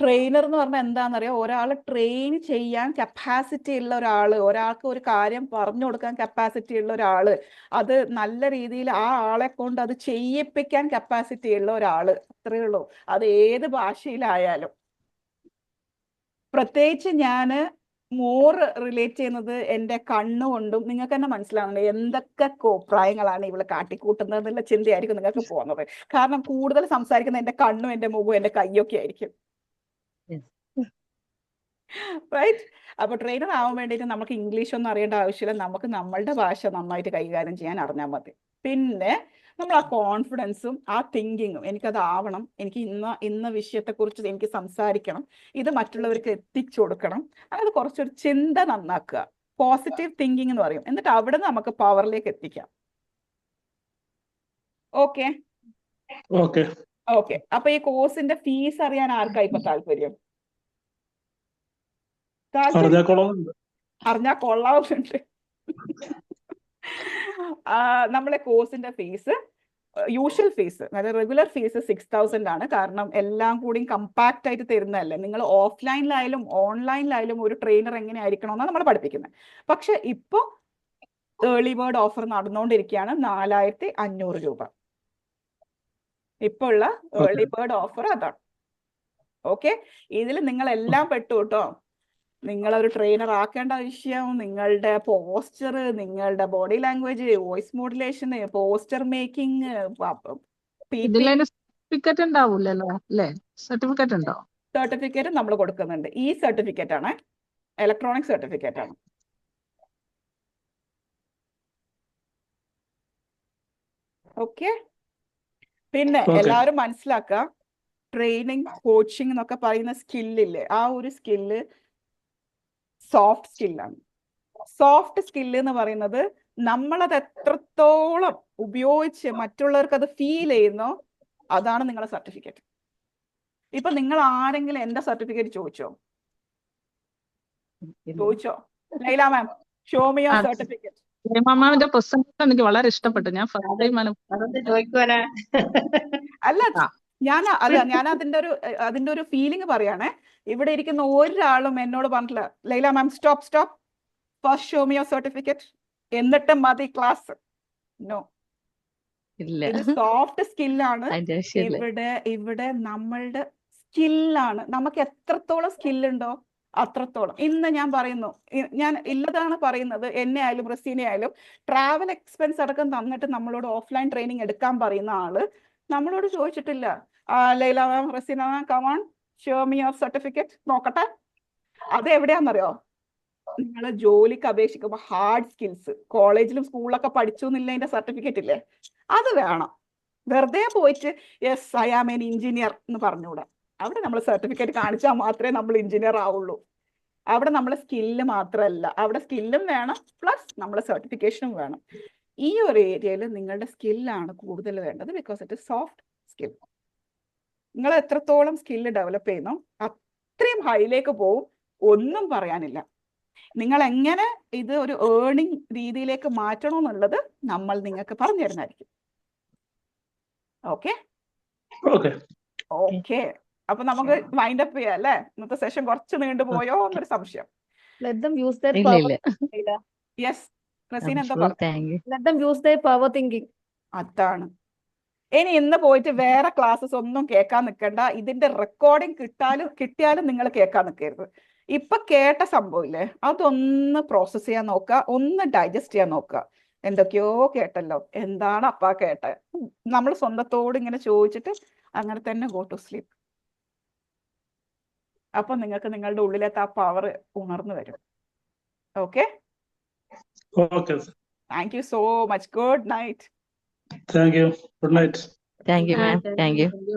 ട്രെയിനർ എന്ന് പറഞ്ഞാൽ എന്താണെന്നറിയോ? ഒരാൾ ട്രെയിൻ ചെയ്യാൻ കപ്പാസിറ്റി ഉള്ള ഒരാള്, ഒരാൾക്ക് ഒരു കാര്യം പറഞ്ഞു കൊടുക്കാൻ കപ്പാസിറ്റി ഉള്ള ഒരാള്, അത് നല്ല രീതിയിൽ ആ ആളെ കൊണ്ട് അത് ചെയ്യിപ്പിക്കാൻ കപ്പാസിറ്റി ഉള്ള ഒരാള്, അത്രയേ ഉള്ളൂ. അത് ഏത് ഭാഷയിലായാലും. പ്രത്യേകിച്ച് ഞാൻ മോർ റിലേറ്റ് ചെയ്യുന്നത് എൻ്റെ കണ്ണുകൊണ്ടും. നിങ്ങൾക്ക് തന്നെ മനസ്സിലാവുന്നുണ്ട് എന്തൊക്കെ കോപ്രായങ്ങളാണ് ഇവള് കാട്ടിക്കൂട്ടുന്നത് എന്നുള്ള ചിന്തയായിരിക്കും നിങ്ങൾക്ക് പോകുന്നത്. കാരണം കൂടുതൽ സംസാരിക്കുന്ന എൻ്റെ കണ്ണും എൻ്റെ മുഖവും എൻ്റെ കൈയൊക്കെ ആയിരിക്കും. റൈറ്റ്? അപ്പൊ ട്രെയിനർ ആവാൻ വേണ്ടിയിട്ട് നമുക്ക് ഇംഗ്ലീഷ് ഒന്നും അറിയേണ്ട ആവശ്യമില്ല, നമുക്ക് നമ്മളുടെ ഭാഷ നന്നായിട്ട് കൈകാര്യം ചെയ്യാൻ അറിഞ്ഞാൽ മതി. പിന്നെ നമ്മൾ ആ കോൺഫിഡൻസും ആ തിങ്കിങ്ങും, എനിക്കത് ആവണം, എനിക്ക് ഇന്ന വിഷയത്തെക്കുറിച്ച് എനിക്ക് സംസാരിക്കണം, ഇത് മറ്റുള്ളവർക്ക് എത്തിച്ചു കൊടുക്കണം, അങ്ങനെ കുറച്ചൊരു ചിന്ത നന്നാക്കുക, പോസിറ്റീവ് തിങ്കിങ് എന്ന് പറയും. എന്നിട്ട് അവിടെ നിന്ന് നമുക്ക് പവറിലേക്ക് എത്തിക്കാം. Okay okay. ഓക്കെ. അപ്പൊ ഈ കോഴ്സിന്റെ ഫീസ് അറിയാൻ ആർക്കാ ഇപ്പൊ താല്പര്യം? അറിഞ്ഞാ കൊള്ളാവുന്നുണ്ട്. നമ്മളെ കോഴ്സിന്റെ ഫീസ്, യൂഷ്വൽ ഫീസ്, അതായത് റെഗുലർ ഫീസ് 6000 ആണ്. കാരണം എല്ലാം കൂടി കമ്പാക്ട് ആയിട്ട് തരുന്നതല്ലേ. നിങ്ങൾ ഓഫ്ലൈനിലായാലും ഓൺലൈനിലായാലും ഒരു ട്രെയിനർ എങ്ങനെ ആയിരിക്കണമെന്നാണ് നമ്മൾ പഠിപ്പിക്കുന്നത്. പക്ഷെ ഇപ്പോൾ ഏർലി ബേർഡ് ഓഫർ നടന്നുകൊണ്ടിരിക്കുകയാണ്, 4500 രൂപ. ഇപ്പോൾ ഉള്ള ഏർലി ബേർഡ് ഓഫർ അതാണ്. ഓക്കെ, ഇതിൽ നിങ്ങൾ എല്ലാം പെട്ടു കേട്ടോ. നിങ്ങളൊരു ട്രെയിനർ ആക്കേണ്ട വിഷയം, നിങ്ങളുടെ പോസ്റ്റർ, നിങ്ങളുടെ body language, voice modulation, poster making, certificate ഉണ്ടാവൂലല്ലോ അല്ലേ? സർട്ടിഫിക്കറ്റ് ഉണ്ടോ? സർട്ടിഫിക്കറ്റ് നമ്മൾ കൊടുക്കുന്നുണ്ട്. ഈ സർട്ടിഫിക്കറ്റ് ആണ്, ഇലക്ട്രോണിക് സർട്ടിഫിക്കറ്റ് ആണ്. ഓക്കെ, പിന്നെ എല്ലാവരും മനസ്സിലാക്കുക, ട്രെയിനിങ്, കോച്ചിങ് എന്നൊക്കെ പറയുന്ന സ്കില്ലില്ലേ, ആ ഒരു സ്കില്ല് സോഫ്റ്റ് സ്കില്ലാണ്. സോഫ്റ്റ് സ്കില്ല് എന്ന് പറയുന്നത് നമ്മളത് എത്രത്തോളം ഉപയോഗിച്ച് മറ്റുള്ളവർക്ക് അത് ഫീൽ ചെയ്യുന്നോ അതാണ് നിങ്ങളുടെ സർട്ടിഫിക്കറ്റ്. ഇപ്പൊ നിങ്ങൾ ആരെങ്കിലും എന്റെ സർട്ടിഫിക്കറ്റ് ചോദിച്ചോ? ലൈല മാം, ഷോ മി യുവർ സർട്ടിഫിക്കറ്റ്. മാമിന്റെ പുസ്തകം എനിക്ക് വളരെ ഇഷ്ടപ്പെട്ടു. ഞാൻ ഞാൻ അതിന്റെ ഒരു ഫീലിംഗ് പറയാണേ. ഇവിടെ ഇരിക്കുന്ന ഒരാളും എന്നോട് പറഞ്ഞില്ല Laila ma'am stop first show me your certificate എന്നിട്ട് മതി ക്ലാസ്. നോ, ഇത് സോഫ്റ്റ് സ്കില്ലാണ്. ഇവിടെ നമ്മളുടെ സ്കില്ലാണ്. നമുക്ക് എത്രത്തോളം സ്കില്ലുണ്ടോ അത്രത്തോളം. ഇന്ന് ഞാൻ പറയുന്നു, ഞാൻ ഇല്ലതാണ് പറയുന്നത്, എന്നെ ആയാലും റസീനെ ആയാലും ട്രാവൽ എക്സ്പെൻസ് അടക്കം തന്നിട്ട് നമ്മളോട് ഓഫ്ലൈൻ ട്രെയിനിങ് എടുക്കാൻ പറയുന്ന ആള് നമ്മളോട് ചോദിച്ചിട്ടില്ല Laila ma'am, Raseena ma'am, come on show me your certificate നോക്കട്ടെ. അത് എവിടെയാണെന്നറിയോ? നിങ്ങൾ ജോലിക്ക് അപേക്ഷിക്കുമ്പോൾ ഹാർഡ് സ്കിൽസ്, കോളേജിലും സ്കൂളിലൊക്കെ പഠിച്ചു എന്നില്ല അതിന്റെ സർട്ടിഫിക്കറ്റ് ഇല്ലേ, അത് വേണം. വെറുതെ പോയിട്ട് yes I am an engineer എന്ന് പറഞ്ഞുകൂടാ. അവിടെ നമ്മൾ സർട്ടിഫിക്കറ്റ് കാണിച്ചാൽ മാത്രമേ നമ്മൾ എഞ്ചിനീയർ ആവുള്ളൂ. അവിടെ നമ്മൾ സ്കില്ല് മാത്രമല്ല, അവിടെ സ്കില്ലും വേണം പ്ലസ് നമ്മൾ സർട്ടിഫിക്കേഷനും വേണം. ഈ ഒരു ഏരിയയിൽ നിങ്ങളുടെ സ്കില്ലാണ് കൂടുതൽ വേണ്ടത്, because it is soft skill. നിങ്ങൾ എത്രത്തോളം സ്കില്ല് ഡെവലപ്പ് ചെയ്യുന്നു അത്രയും ഹൈയിലേക്ക് പോവും, ഒന്നും പറയാനില്ല. നിങ്ങൾ എങ്ങനെ ഇത് ഒരു ഏർണിംഗ് രീതിയിലേക്ക് മാറ്റണമെന്നുള്ളത് നമ്മൾ നിങ്ങൾക്ക് പറഞ്ഞു തരുന്നതായിരിക്കും. Okay okay. ഓക്കെ, അപ്പൊ നമുക്ക് വൈൻഡ് അപ്പ് ചെയ്യാം അല്ലേ? ഇന്നത്തെ സെഷൻ കുറച്ച് നീണ്ടുപോയോ എന്നൊരു സംശയം. Let them use their ഇല്ല power. ഇല്ല യെസ്, റസീൻ എന്താ ഷുവർ, പറഞ്ഞു? Thank you. Let them use their power thinking. അതാണ്. ഇനി ഇന്ന് പോയിട്ട് വേറെ ക്ലാസ്സസ് ഒന്നും കേൾക്കാൻ നിൽക്കണ്ട. ഇതിന്റെ റെക്കോർഡിംഗ് കിട്ടിയാലും നിങ്ങൾ കേൾക്കാൻ നിൽക്കരുത്. ഇപ്പൊ കേട്ട സംഭവമില്ലേ, അതൊന്ന് പ്രോസസ് ചെയ്യാൻ നോക്കുക, ഒന്ന് ഡൈജസ്റ്റ് ചെയ്യാൻ നോക്കുക. എന്തൊക്കെയോ കേട്ടല്ലോ, എന്താണ് അപ്പാ കേട്ടെ, നമ്മൾ സ്വന്തത്തോട് ഇങ്ങനെ ചോദിച്ചിട്ട് അങ്ങനെ തന്നെ ഗോ ടു സ്ലീപ്പ്. അപ്പൊ നിങ്ങൾക്ക് നിങ്ങളുടെ ഉള്ളിലത്തെ ആ പവർ ഉണർന്നു വരും. Okay, okay. Thank you so much. Good night. Thank you. Good night. Thank you ma'am, thank U.